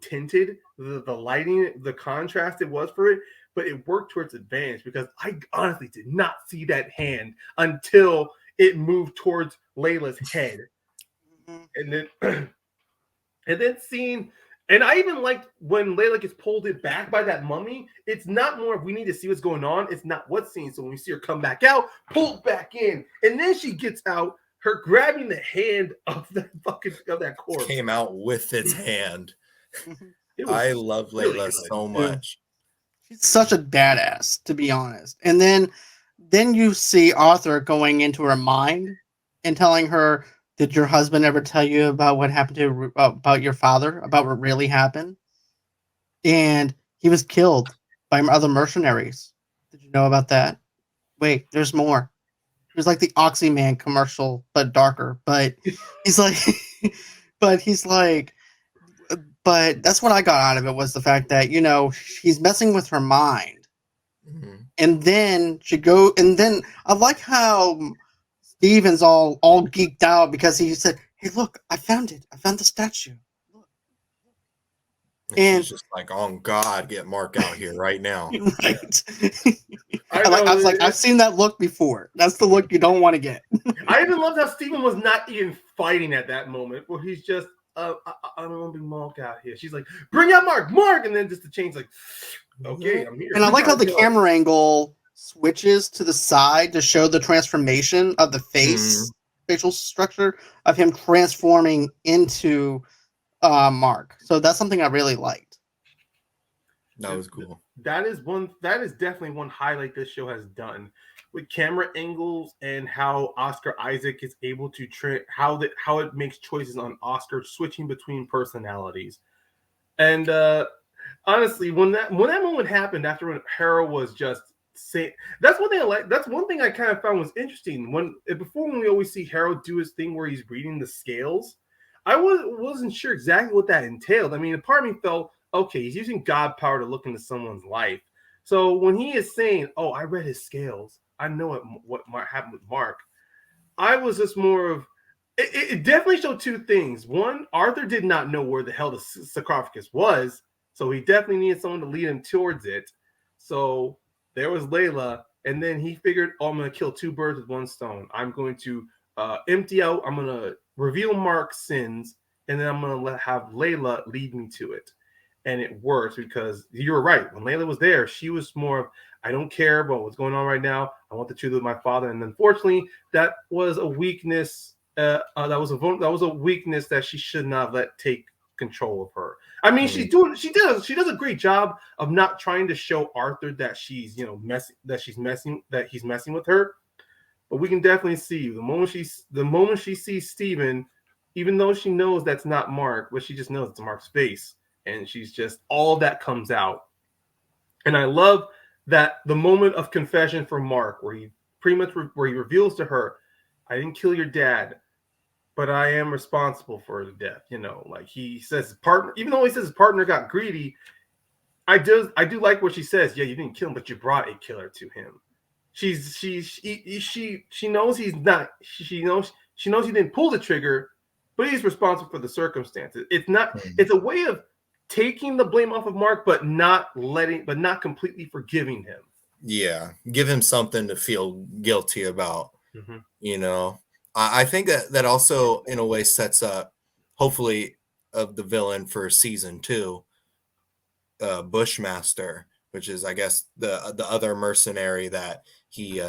tinted, the lighting, the contrast it was for it, but it worked to its advantage because I honestly did not see that hand until it moved towards Layla's head, and then seeing, and I even liked when Layla gets pulled back by that mummy. It's not more we need to see what's going on. It's not what's seen. So when we see her come back out, pulled back in, and then she gets out. Her grabbing the hand of that corpse came out with its hand. I love Layla really so much. She's such a badass, to be honest. And then you see Arthur going into her mind and telling her, "Did your husband ever tell you about what happened about your father? About what really happened?" And he was killed by other mercenaries. Did you know about that? Wait, there's more. It was like the Oxyman commercial, but darker. But he's like, but that's what I got out of it was the fact that, he's messing with her mind. Mm-hmm. And then I like how Steven's all geeked out because he said, "Hey, look, I found it. I found the statue. Look." And she's just like, "Oh God, get Mark out here right now." right. I I was know. like, I've seen that look before. That's the look you don't want to get. I even loved how Steven was not even fighting at that moment, where he's just, I don't want to be Mark out here. She's like, bring out Mark, and then just the change, like, okay, I'm here. And I like how the camera angle switches to the side to show the transformation of the face, facial structure of him transforming into Mark. So that's something I really liked. That was cool. That is definitely one highlight this show has done, with camera angles and how Oscar Isaac is able to how it makes choices on Oscar switching between personalities. And honestly, when that moment happened after when Hera was just saying, that's one thing I kind of found was interesting. Before when we always see Harold do his thing where he's reading the scales, I wasn't sure exactly what that entailed. I mean, a part of me felt, okay, he's using God power to look into someone's life. So when he is saying, "Oh, I read his scales, I know what happened with Mark," I was just more of, it definitely showed two things. One, Arthur did not know where the hell the sarcophagus was, so he definitely needed someone to lead him towards it. So there was Layla, and then he figured, oh, I'm going to kill two birds with one stone. I'm going to empty out, I'm going to reveal Mark's sins, and then I'm going to have Layla lead me to it. And it works because you were right. When Layla was there, she was more of, I don't care about what's going on right now. I want the truth with my father. And unfortunately, that was a weakness. That was a weakness that she should not let take control of her. I mean, she does a great job of not trying to show Arthur that she's messing with her. But we can definitely see the moment she sees Steven, even though she knows that's not Mark, but she just knows it's Mark's face. And she's just, all that comes out. And I love that the moment of confession for Mark, where he reveals to her, I didn't kill your dad, but I am responsible for his death. Like he says his partner, even though he says his partner got greedy, I do like what she says. Yeah, you didn't kill him, but you brought a killer to him. She knows he's not, she knows he didn't pull the trigger, but he's responsible for the circumstances. It's a way of taking the blame off of Mark, but not completely forgiving him. Yeah, give him something to feel guilty about. I think that also in a way sets up, hopefully, of the villain for season 2, Bushmaster, which is, I guess, the other mercenary that he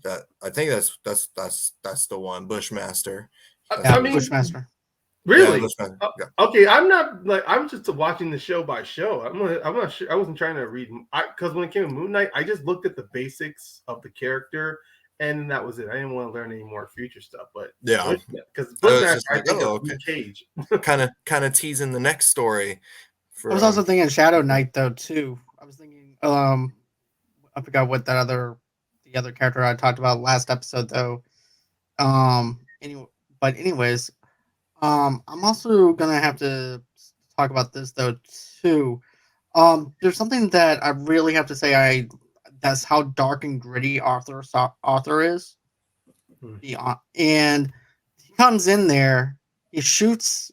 that I think that's the one, Bushmaster. Bushmaster. Really? Yeah, okay, I'm just watching the show by show. I'm not sure. I wasn't trying to read, because when it came to Moon Knight, I just looked at the basics of the character, and that was it. I didn't want to learn any more future stuff. But yeah, because I think okay. Cage. kind of teasing the next story. I was also thinking Shadow Knight though too. I was thinking, I forgot what the other character I talked about last episode though. Anyways. I'm also gonna have to talk about this though too. There's something that I really have to say. That's how dark and gritty Arthur is. And he comes in there, he shoots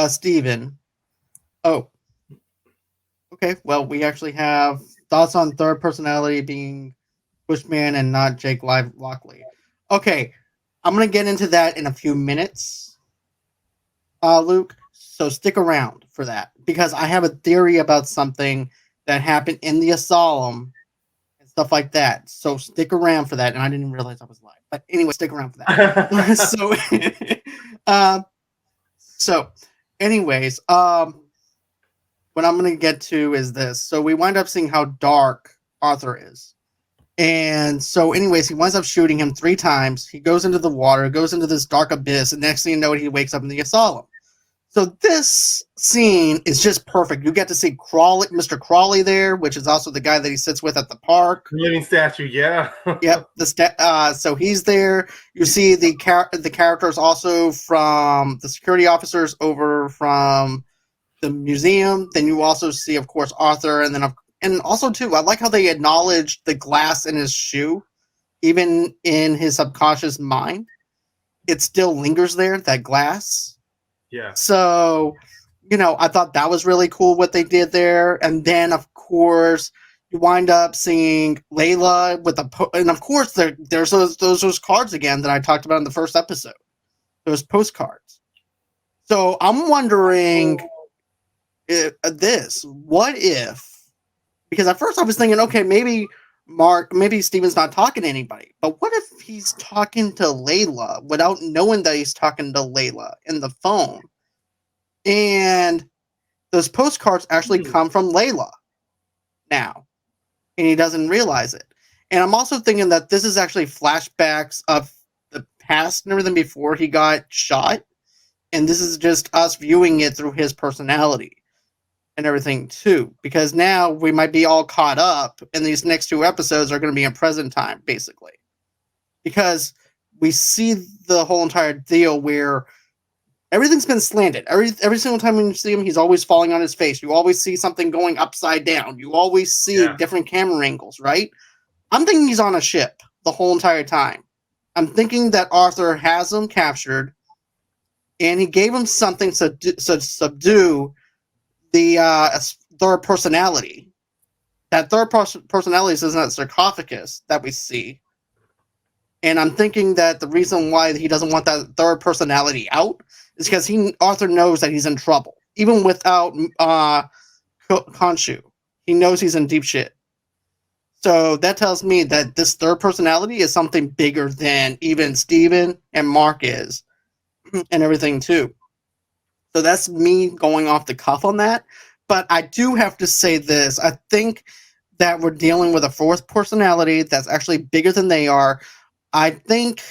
Steven. Oh, okay. Well, we actually have thoughts on third personality being Bushman and not Jake Lockley. Okay, I'm gonna get into that in a few minutes. Luke, so stick around for that, because I have a theory about something that happened in the asylum and stuff like that. So stick around for that. And I didn't realize I was live, but anyway, stick around for that. So anyways, what I'm going to get to is this. So we wind up seeing how dark Arthur is. And so anyways, he winds up shooting him 3 times. He goes into the water, goes into this dark abyss, and next thing you know, he wakes up in the asylum. So this scene is just perfect. You get to see Mr. Crawley there, which is also the guy that he sits with at the park. Living statue, yeah. Yep. So he's there. You see the characters also from the security officers over from the museum. Then you also see, of course, Arthur, and also too, I like how they acknowledge the glass in his shoe, even in his subconscious mind. It still lingers there, that glass. Yeah. So, I thought that was really cool what they did there. And then, of course, you wind up seeing Layla with and of course, there's those cards again that I talked about in the first episode. Those postcards. So I'm wondering what if, because at first I was thinking, okay, maybe Steven's not talking to anybody, but what if he's talking to Layla without knowing that he's talking to Layla in the phone? And those postcards actually come from Layla now, and he doesn't realize it. And I'm also thinking that this is actually flashbacks of the past and everything before he got shot, and this is just us viewing it through his personality and everything too, because now we might be all caught up, and these next 2 episodes are going to be in present time, basically, because we see the whole entire deal where everything's been slanted. Every single time when you see him, he's always falling on his face. You always see something going upside down. You always see different camera angles, right? I'm thinking he's on a ship the whole entire time. I'm thinking that Arthur has him captured, and he gave him something to subdue the third personality. That third personality is in that sarcophagus that we see. And I'm thinking that the reason why he doesn't want that third personality out is because Arthur knows that he's in trouble. Even without Khonshu, he knows he's in deep shit. So that tells me that this third personality is something bigger than even Steven and Mark is, and everything too. So that's me going off the cuff on that. But I do have to say this. I think that we're dealing with a fourth personality that's actually bigger than they are. I think,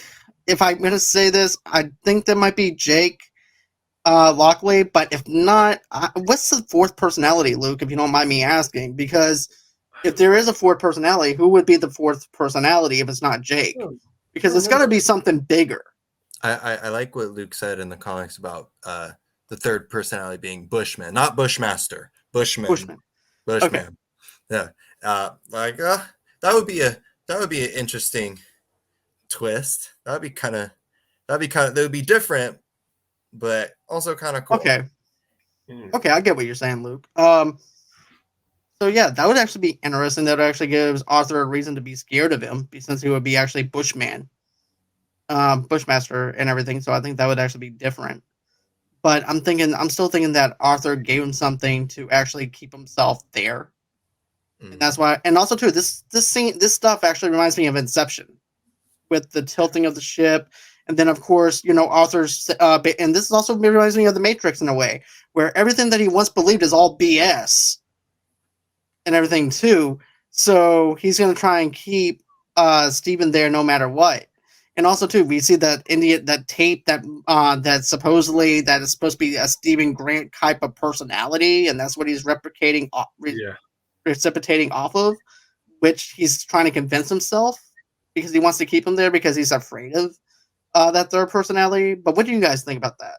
if I'm going to say this, I think that might be Jake Lockley. But if not, what's the fourth personality, Luke, if you don't mind me asking? Because if there is a fourth personality, who would be the fourth personality if it's not Jake? Because it's got to be something bigger. I like what Luke said in the comics about the third personality being Bushman, not Bushmaster. Bushman. Okay. Yeah. That would be an interesting twist. That would be different, but also kind of cool. Okay. Okay, I get what you're saying, Luke. So yeah, that would actually be interesting. That actually gives Arthur a reason to be scared of him, since he would be actually Bushmaster and everything. So I think that would actually be different. But I'm still thinking that Arthur gave him something to actually keep himself there. Mm-hmm. And that's why, and also too, this stuff actually reminds me of Inception, with the tilting of the ship. And then, of course, Arthur's, and this also reminds me of The Matrix in a way, where everything that he once believed is all BS and everything too. So he's going to try and keep Steven there no matter what. And also too, we see that tape that supposedly that is supposed to be a Stephen Grant type of personality, and that's what he's precipitating off of, which he's trying to convince himself, because he wants to keep him there because he's afraid of that third personality. But what do you guys think about that?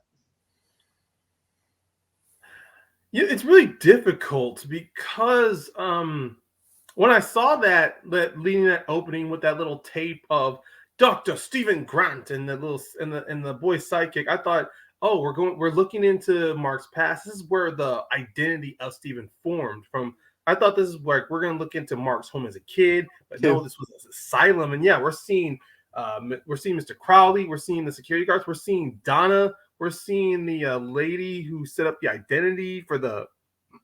Yeah, it's really difficult because when I saw that leading that opening with that little tape of Dr. Stephen Grant and the boy sidekick, I thought, oh, we're looking into Mark's past. This is where the identity of Stephen formed from. I thought this is where we're going to look into Mark's home as a kid, but no, this was an asylum. And yeah, we're seeing Mr. Crowley, we're seeing the security guards, we're seeing Donna, we're seeing the lady who set up the identity for the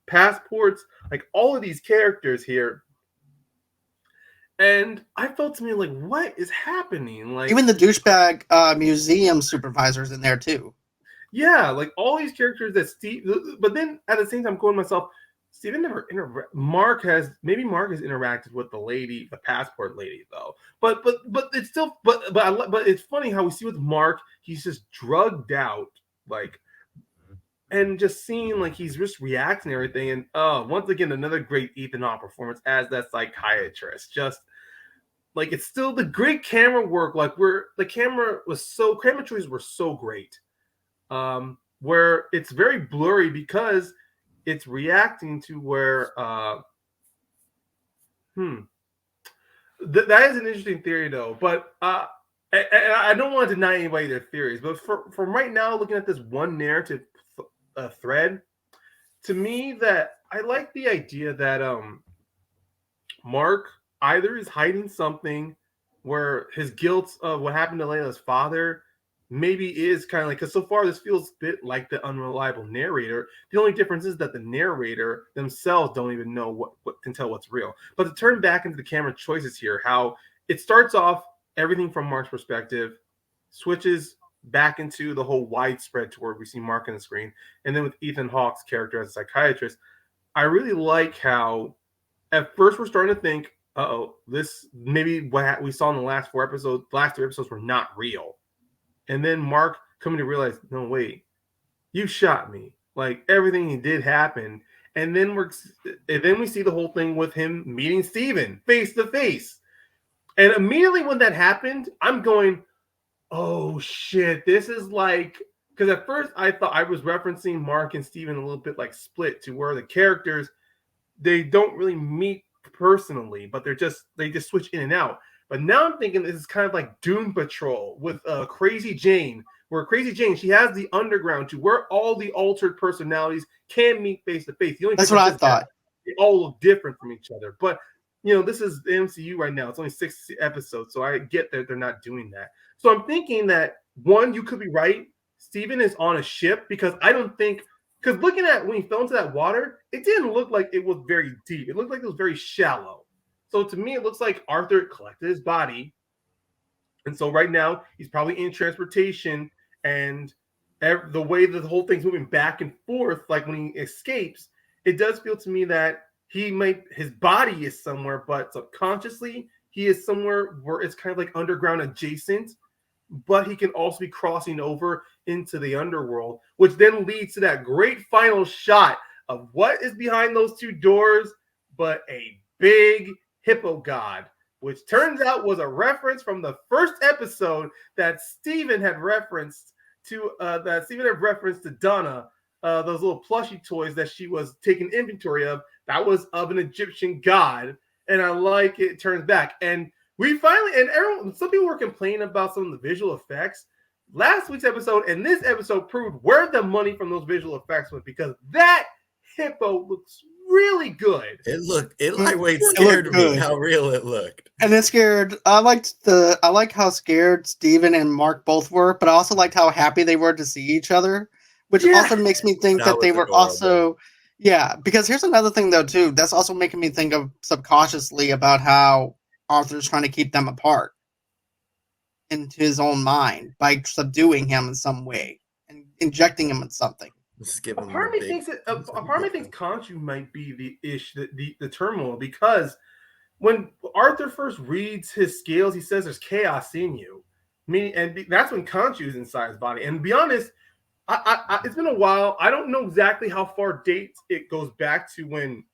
passports, like all of these characters here. And I felt to me like, what is happening? Like, even the douchebag museum supervisor's in there too. Yeah, like all these characters that Steve, but then at the same time, going to myself, Steven never Mark has interacted with the lady, the passport lady, though. But it's still but it's funny how we see with Mark, he's just drugged out, like, and just seeing like he's just reacting to everything. And once again, another great Ethan Hawke performance as that psychiatrist. Just like, it's still the great camera work. Like, camera trees were so great. Where it's very blurry because it's reacting to where that is an interesting theory though. But I don't want to deny anybody their theories, but from right now, looking at this one narrative thread, to me that I like the idea that Mark either is hiding something where his guilt of what happened to Layla's father maybe is kind of like, because so far this feels a bit like the unreliable narrator. The only difference is that the narrator themselves don't even know what can tell what's real. But to turn back into the camera choices here, how it starts off everything from Mark's perspective, switches back into the whole widespread to where we see Mark on the screen, and then with Ethan Hawke's character as a psychiatrist, I really like how at first we're starting to think, this maybe what we saw in the last two episodes were not real. And then Mark coming to realize, no, wait, you shot me. Like everything he did happened. And then we see the whole thing with him meeting Steven face to face. And immediately when that happened, I'm going, oh shit, this is like, because at first I thought I was referencing Mark and Steven a little bit like Split, to where the characters, they don't really meet personally, but they just switch in and out. But now I'm thinking this is kind of like Doom Patrol with Crazy Jane, where Crazy Jane, she has the underground to where all the altered personalities can meet face to face. That's what I thought. They all look different from each other. But, this is the MCU right now. It's only 6 episodes, so I get that they're not doing that. So I'm thinking that, one, you could be right. Steven is on a ship, because I don't think, because looking at when he fell into that water, it didn't look like it was very deep. It looked like it was very shallow. So to me, it looks like Arthur collected his body. And so right now, he's probably in transportation. And the way that the whole thing's moving back and forth, like when he escapes, it does feel to me that his body is somewhere, but subconsciously, he is somewhere where it's kind of like underground adjacent. But he can also be crossing over into the underworld, which then leads to that great final shot of what is behind those two doors, but a big hippo god, which turns out was a reference from the first episode that Steven had referenced to Donna, those little plushie toys that she was taking inventory of. That was of an Egyptian god, and I like it turns back. And we finally, and some people were complaining about some of the visual effects. Last week's episode and this episode proved where the money from those visual effects went, because that hippo looks really good. It scared me how real it looked. And it scared. I like how scared Steven and Mark both were, but I also liked how happy they were to see each other, which also makes me think that they were adorable. Also, yeah, because here's another thing though too, that's also making me think of subconsciously about how Arthur's trying to keep them apart into his own mind by subduing him in some way and injecting him with something. A part of me thinks Khonshu might be the turmoil, because when Arthur first reads his scales, he says there's chaos in you. That's when Khonshu is inside his body. And to be honest, it's been a while. I don't know exactly how far dates it goes back to when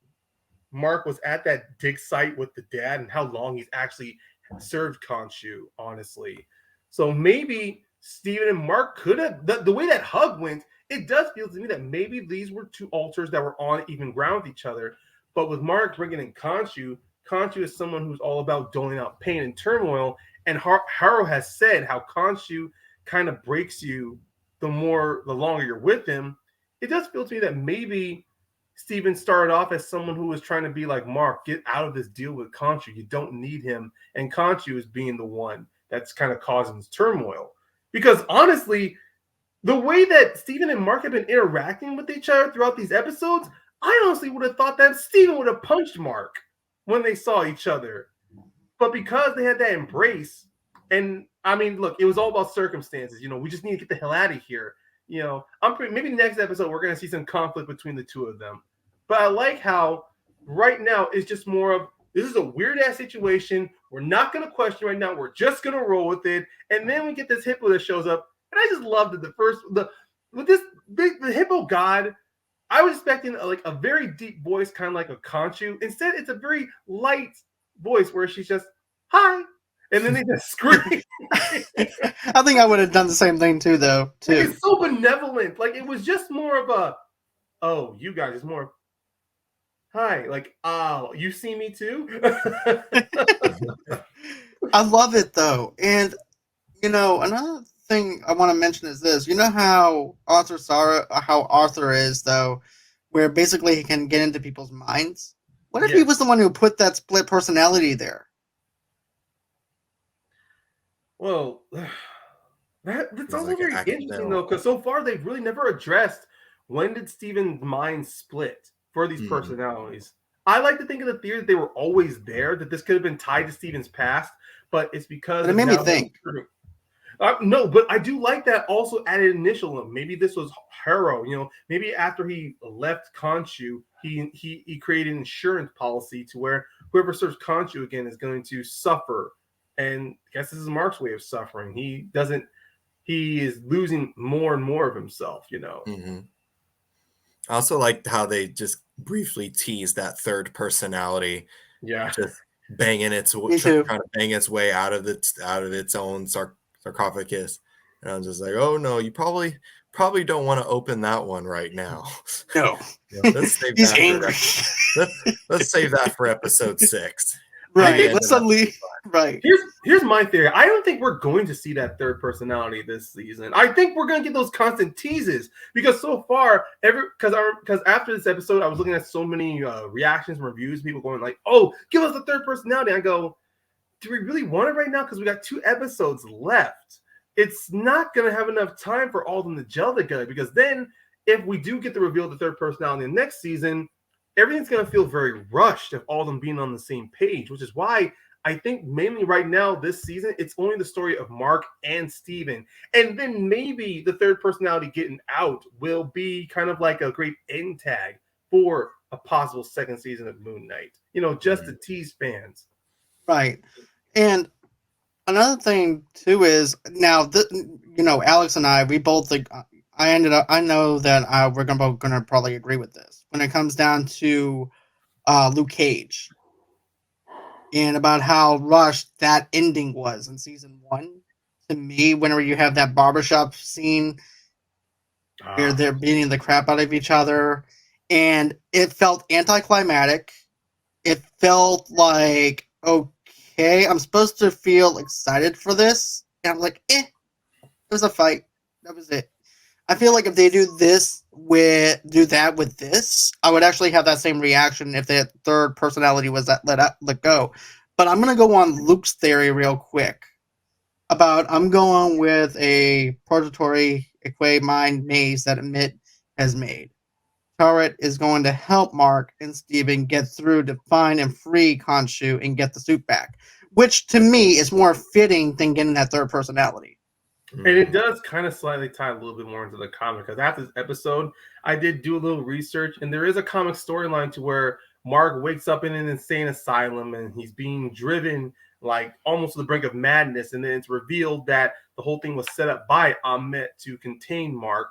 Mark was at that dig site with the dad, and how long he's actually served Khonshu, honestly. So maybe Steven and Mark could have, the way that hug went, it does feel to me that maybe these were two alters that were on even ground with each other. But with Mark bringing in Khonshu is someone who's all about doling out pain and turmoil. And Haro has said how Khonshu kind of breaks you the longer you're with him. It does feel to me that maybe Steven started off as someone who was trying to be like, Mark, get out of this deal with Khonshu. You don't need him. And Khonshu is being the one that's kind of causing this turmoil. Because honestly, the way that Steven and Mark have been interacting with each other throughout these episodes, I honestly would have thought that Steven would have punched Mark when they saw each other. But because they had that embrace, and I mean, look, it was all about circumstances. We just need to get the hell out of here. Maybe next episode we're going to see some conflict between the two of them. But I like how right now it's just more of, this is a weird-ass situation. We're not going to question right now. We're just going to roll with it. And then we get this hippo that shows up. And I just loved it. The hippo god, I was expecting a very deep voice, kind of like a Khonshu. Instead, it's a very light voice where she's just, hi. And then they just scream. I think I would have done the same thing too, though. It's so benevolent. Like, it was just more of a, oh, you guys, it's more, hi. Like, oh, you see me too? I love it, though. And, another thing I want to mention is this. You know how Arthur is, though, where basically he can get into people's minds. What if he Yes. was the one who put that split personality there? Well, that's He's also like an very interesting though, accidental. because so far they've really never addressed when did Steven's mind split for these Mhm. personalities. I like to think of the theory that they were always there, that this could have been tied to Steven's past, but it's because But it of made me now think. no, but I do like that also added initial. Maybe this was Harrow, maybe after he left Khonshu, he created an insurance policy to where whoever serves Khonshu again is going to suffer. And I guess this is Mark's way of suffering. He is losing more and more of himself. Mhm. I also liked how they just briefly teased that third personality Yeah. just banging its Me too. trying to bang its way out of its own sarcophagus, and I'm just like, oh no, you probably don't want to open that one right now. No. Let's save He's that angry. let's save that for episode 6. Right. Maybe Let's end it suddenly. Right. Here's my theory. I don't think we're going to see that third personality this season. I think we're going to get those constant teases because so far, because after this episode, I was looking at so many reactions and reviews, people going like, "Oh, give us the third personality." I go, "Do we really want it right now? Because we got 2 episodes left. It's not going to have enough time for all of them to gel together. Because then, if we do get the reveal of the third personality in the next season, everything's going to feel very rushed of all of them being on the same page, which is why." I think mainly right now this season, it's only the story of Mark and Steven. And then maybe the third personality getting out will be kind of like a great end tag for a possible second season of Moon Knight. Just to tease fans. Right. And another thing too is now, Alex and I, we both think. I know that we're gonna probably agree with this when it comes down to Luke Cage. And about how rushed that ending was in season 1. To me, whenever you have that barbershop scene where they're beating the crap out of each other, and it felt anticlimactic. It felt like, okay, I'm supposed to feel excited for this, and I'm like, it was a fight. That was it. I feel like if they do that with this, I would actually have that same reaction if the third personality was let go. But I'm gonna go on Luke's theory real quick. I'm going with a purgatory equa mind maze that Ammit has made. Turret is going to help Mark and Steven get through to find and free Khonshu and get the suit back, which to me is more fitting than getting that third personality. And it does kind of slightly tie a little bit more into the comic because after this episode, I did do a little research, and there is a comic storyline to where Mark wakes up in an insane asylum and he's being driven like almost to the brink of madness, and then it's revealed that the whole thing was set up by Ammit to contain Mark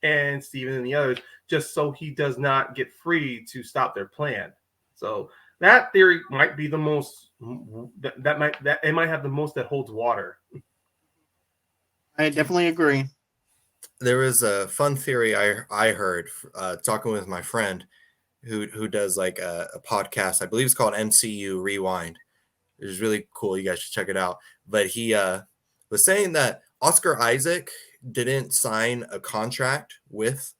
and Steven and the others, just so he does not get free to stop their plan. So that theory might be the most that it might have the most that holds water. I definitely agree. There was a fun theory I heard talking with my friend who does like a podcast. I believe it's called MCU Rewind. It's really cool. You guys should check it out. But he was saying that Oscar Isaac didn't sign a contract with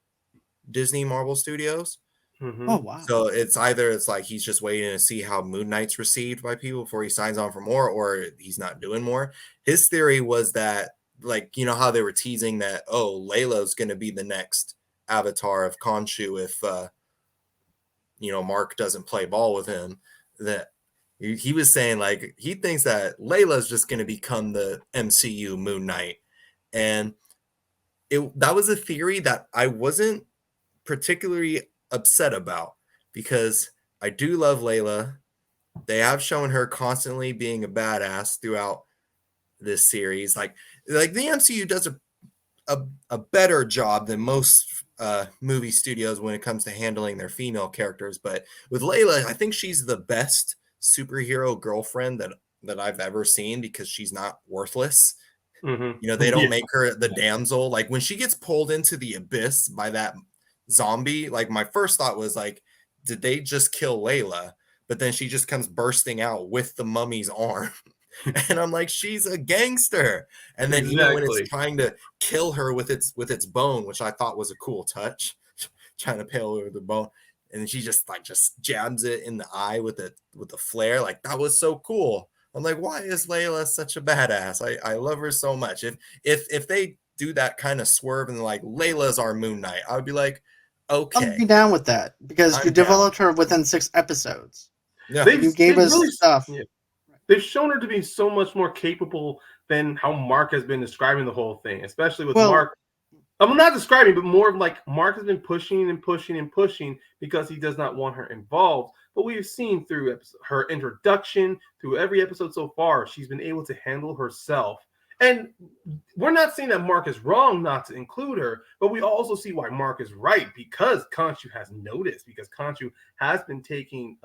Disney Marvel Studios. Mm-hmm. Oh wow! So it's like he's just waiting to see how Moon Knight's received by people before he signs on for more, or he's not doing more. His theory was that, like, how they were teasing that, oh, Layla's going to be the next avatar of Khonshu if Mark doesn't play ball with him. That he was saying, like, he thinks that Layla's just going to become the MCU Moon Knight. And that was a theory that I wasn't particularly upset about, because I do love Layla. They have shown her constantly being a badass throughout this series. Like the MCU does a better job than most movie studios when it comes to handling their female characters. But with Layla, I think she's the best superhero girlfriend that I've ever seen, because she's not worthless. Mm-hmm. They don't make her the damsel. Like when she gets pulled into the abyss by that zombie, like my first thought was like, did they just kill Layla? But then she just comes bursting out with the mummy's arm. And I'm like, she's a gangster. And then even when it's trying to kill her with its bone, which I thought was a cool touch, trying to pale over the bone, and she just jabs it in the eye with the flare. Like, that was so cool. I'm like, why is Layla such a badass? I love her so much. If they do that kind of swerve and like Layla's our Moon Knight, I would be like, okay, I'll be down with that because you developed her within 6 episodes. Yeah. You gave us really, stuff. Yeah. They've shown her to be so much more capable than how Mark has been describing the whole thing, especially with Mark. I'm not describing, but more of like Mark has been pushing and pushing and pushing because he does not want her involved. But we've seen through her introduction, through every episode so far, she's been able to handle herself. And we're not saying that Mark is wrong not to include her, but we also see why Mark is right, because Khonshu has noticed, because Khonshu has been taking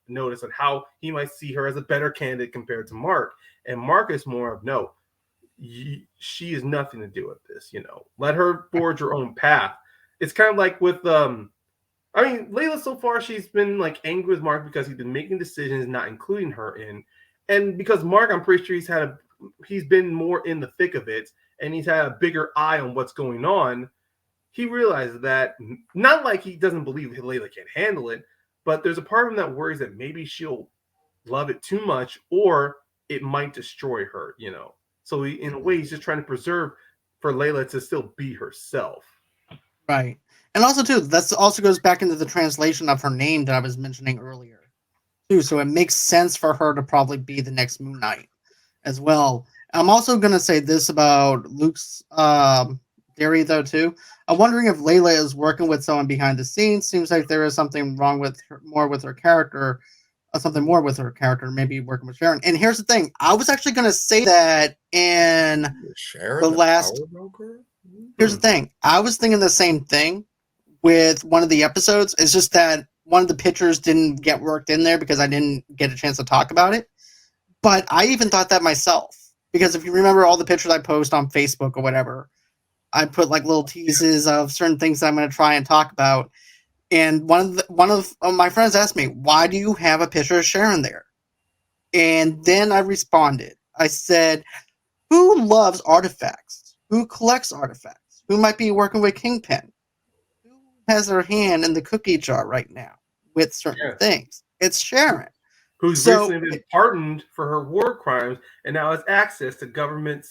notice on how he might see her as a better candidate compared to Mark. And Mark is more of, no, she has nothing to do with this, let her forge her own path. It's kind of like with Layla, so far she's been like angry with Mark because he's been making decisions not including her in, and because Mark, I'm pretty sure he's been more in the thick of it and he's had a bigger eye on what's going on. He realizes that, not like he doesn't believe Layla can handle it, but there's a part of him that worries that maybe she'll love it too much or it might destroy her, So in a way, he's just trying to preserve for Layla to still be herself. Right. And also, too, that also goes back into the translation of her name that I was mentioning earlier, too. So it makes sense for her to probably be the next Moon Knight as well. I'm also going to say this about Luke's theory, though, too. I'm wondering if Layla is working with someone behind the scenes. Seems like there is something wrong with her, something more with her character, maybe working with Sharon. And here's the thing. I was actually going to say that in Sharon, the last... Power broker? Here's the thing. I was thinking the same thing with one of the episodes. It's just that one of the pictures didn't get worked in there because I didn't get a chance to talk about it. But I even thought that myself. Because if you remember all the pictures I post on Facebook or whatever, I put like little teases of certain things that I'm going to try and talk about. And one of my friends asked me, why do you have a picture of Sharon there? And then I responded. I said, who loves artifacts? Who collects artifacts? Who might be working with Kingpin? Who has her hand in the cookie jar right now with certain things? It's Sharon. Who's recently been pardoned for her war crimes and now has access to government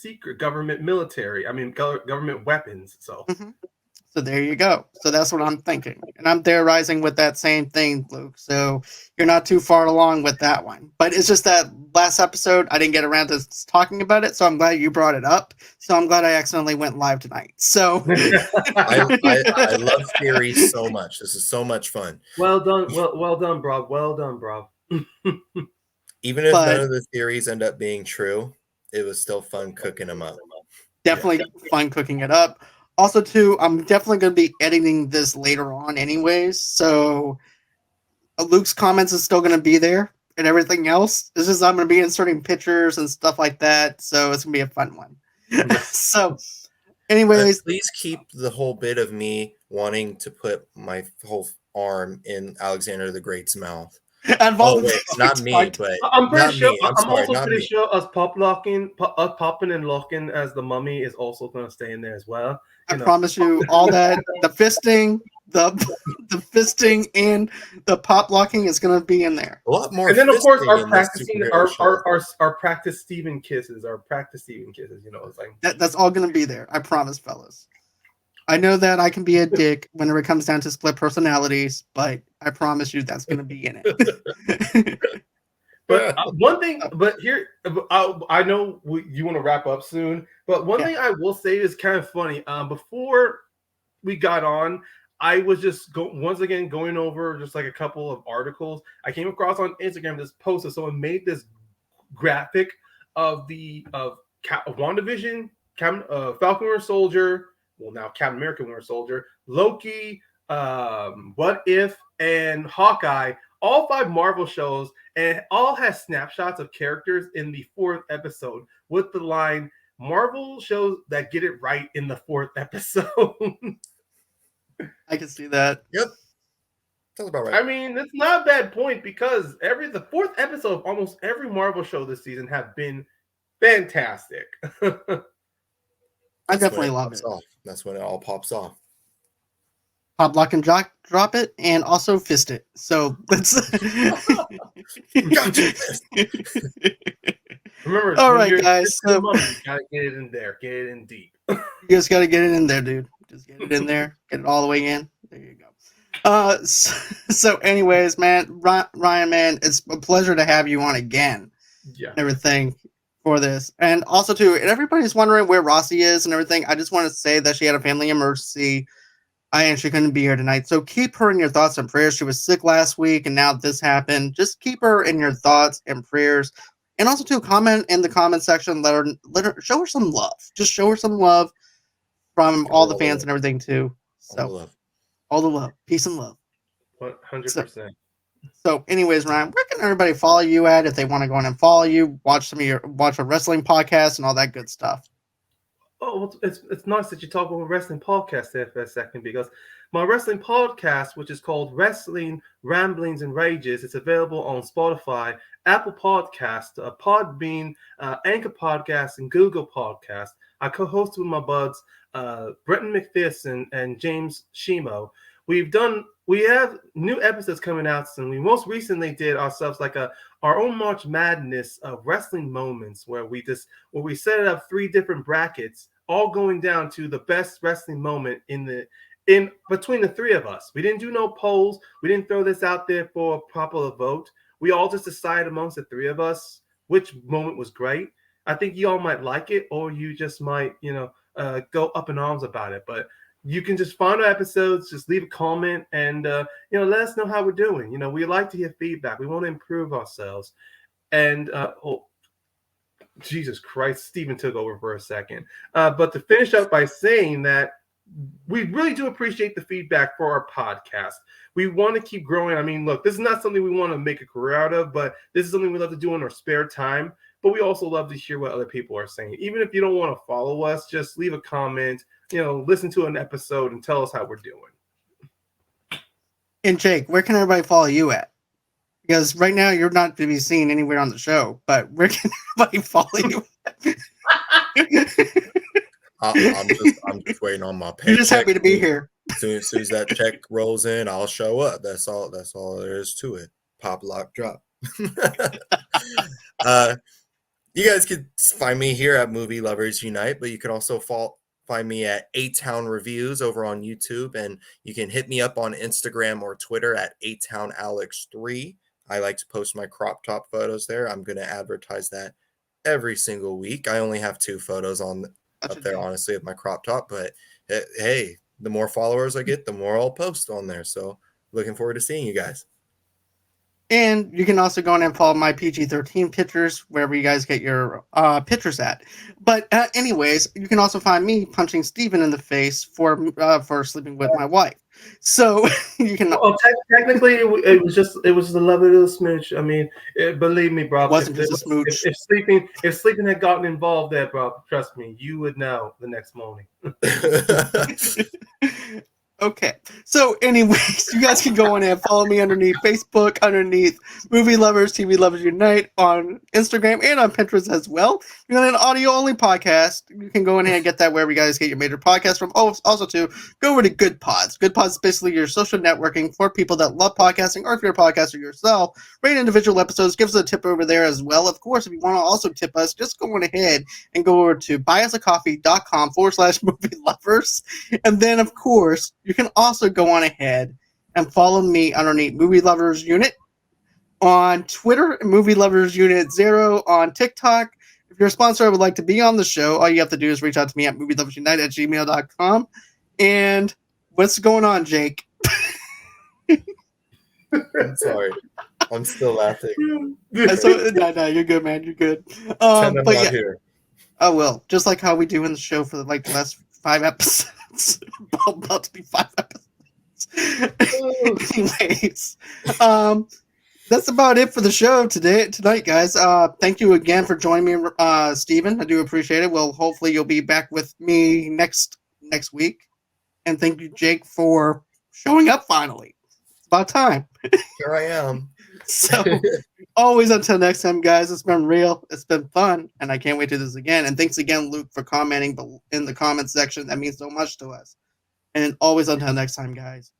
weapons. So. Mm-hmm. So there you go. So that's what I'm thinking. And I'm theorizing with that same thing, Luke. So you're not too far along with that one. But it's just that last episode, I didn't get around to talking about it. So I'm glad you brought it up. So I'm glad I accidentally went live tonight. So I love theories so much. This is so much fun. Well done. Well done, bro. Well done, bro. Even if none of the theories end up being true, it was still fun cooking them up. Definitely fun cooking it up. Also, too, I'm definitely going to be editing this later on anyways, so Luke's comments is still going to be there, and everything else. It's just I'm going to be inserting pictures and stuff like that, so it's going to be a fun one. So, anyways. Please keep the whole bit of me wanting to put my whole arm in Alexander the Great's mouth. Not me, but I'm pretty sure. I'm also pretty sure us popping and locking as the mummy is also going to stay in there as well. I promise you, all that the fisting, the fisting, and the pop locking is going to be in there. A lot more. And then of course our practice Steven kisses, it's like that's all going to be there. I promise, fellas. I know that I can be a dick whenever it comes down to split personalities, but I promise you that's going to be in it. But one thing, I know you want to wrap up soon, but one thing I will say is kind of funny. Before we got on, I was just once again going over just like a couple of articles. I came across on Instagram this post that someone made this graphic of WandaVision, Falcon Winter Soldier. Well, now Captain America Winter Soldier, Loki, What If, and Hawkeye, all 5 Marvel shows, and all has snapshots of characters in the 4th episode with the line, Marvel shows that get it right in the 4th episode. I can see that. Yep. Sounds about right. I mean, it's not a bad point because the 4th episode of almost every Marvel show this season have been fantastic. I definitely love it. That's when it all pops off. pop, lock, and drop it, and also fist it. So let's. Gotcha. Remember, All when right, you're guys. the So mummy, you gotta get it in there, get it in deep. you just got to get it in there, dude. Just get it in there. Get it all the way in. There you go. So anyways, man, Ryan, man, it's a pleasure to have you on again. Yeah. And everything for this. And also, too, and everybody's wondering where Rossi is and everything. I just want to say that she had a family emergency and she couldn't be here tonight. So keep her in your thoughts and prayers. She was sick last week and now this happened. Just keep her in your thoughts and prayers. And also, too, comment in the comment section. Let her show her some love. Just show her some love from all the fans and everything, too. So, all the love. Peace and love. 100%. So, anyways, Ryan, where can everybody follow you at if they want to go in and follow you, watch a wrestling podcast and all that good stuff? Oh, well, it's nice that you talk about a wrestling podcast there for a second, because my wrestling podcast, which is called Wrestling Ramblings and Rages, it's available on Spotify, Apple Podcast, Podbean, Anchor Podcast, and Google Podcast. I co-host with my buds, Brenton McPherson and James Shimo. We have new episodes coming out soon. We most recently did ourselves like our own March Madness of wrestling moments, where we set up 3 different brackets, all going down to the best wrestling moment in between the 3 of us. We didn't do no polls. We didn't throw this out there for a popular vote. We all just decided amongst the 3 of us which moment was great. I think you all might like it, or you just might, go up in arms about it. But you can just find our episodes, just leave a comment, and let us know how we're doing. We like to hear feedback. We want to improve ourselves. And Jesus Christ, Steven took over for a second. But to finish up by saying that we really do appreciate the feedback for our podcast. We want to keep growing. I mean, look, this is not something we want to make a career out of, but this is something we love to do in our spare time. But we also love to hear what other people are saying. Even if you don't want to follow us, just leave a comment, listen to an episode and tell us how we're doing. And Jake, where can everybody follow you at? Because right now you're not to be seen anywhere on the show, but where can everybody follow you at? I'm just waiting on my paycheck. You're just happy to be here. As soon as that check rolls in, I'll show up. That's all there is to it. Pop, lock, drop. You guys could find me here at Movie Lovers Unite, but you can also find me at A-Town Reviews over on YouTube, and you can hit me up on Instagram or Twitter at A-TownAlex3. I like to post my crop top photos there. I'm going to advertise that every single week. I only have 2 photos up there, honestly, of my crop top, but hey, the more followers I get, the more I'll post on there. So looking forward to seeing you guys. And you can also go in and follow my PG-13 pictures, wherever you guys get your pictures at. But anyways, you can also find me punching Steven in the face for sleeping with my wife. So you can. Well, technically, it was the lovely little smooch. I mean, believe me, bro. It wasn't just a smooch. If sleeping had gotten involved there, bro, trust me, you would know the next morning. Okay. So anyways, you guys can go on and follow me underneath Facebook, underneath Movie Lovers, TV Lovers Unite on Instagram and on Pinterest as well. You got an audio-only podcast. You can go in and get that wherever you guys get your major podcasts from. Oh, also, too, go over to Good Pods. Good Pods is basically your social networking for people that love podcasting, or if you're a podcaster yourself, rate individual episodes. Give us a tip over there as well. Of course, if you want to also tip us, just go on ahead and go over to buyusacoffee.com/movie lovers. And then, of course, you can also go on ahead and follow me underneath Movie Lovers Unit on Twitter, Movie Lovers Unit 0 on TikTok. If you're a sponsor and would like to be on the show, all you have to do is reach out to me at movieloversunite@gmail.com. And what's going on, Jake? I'm sorry. I'm still laughing. No, you're good, man. You're good. I'm but not yeah, here. I will. Just like how we do in the show for the last 5 episodes. About to be 5 episodes. Anyways, that's about it for the show tonight, guys. Thank you again for joining me, Steven. I do appreciate it. Well, hopefully you'll be back with me next week. And thank you, Jake, for showing up finally. It's about time. Here I am. So, always until next time, guys, it's been real. It's been fun, and I can't wait to do this again. And thanks again, Luke, for commenting in the comment section. That means so much to us. And always until next time, guys.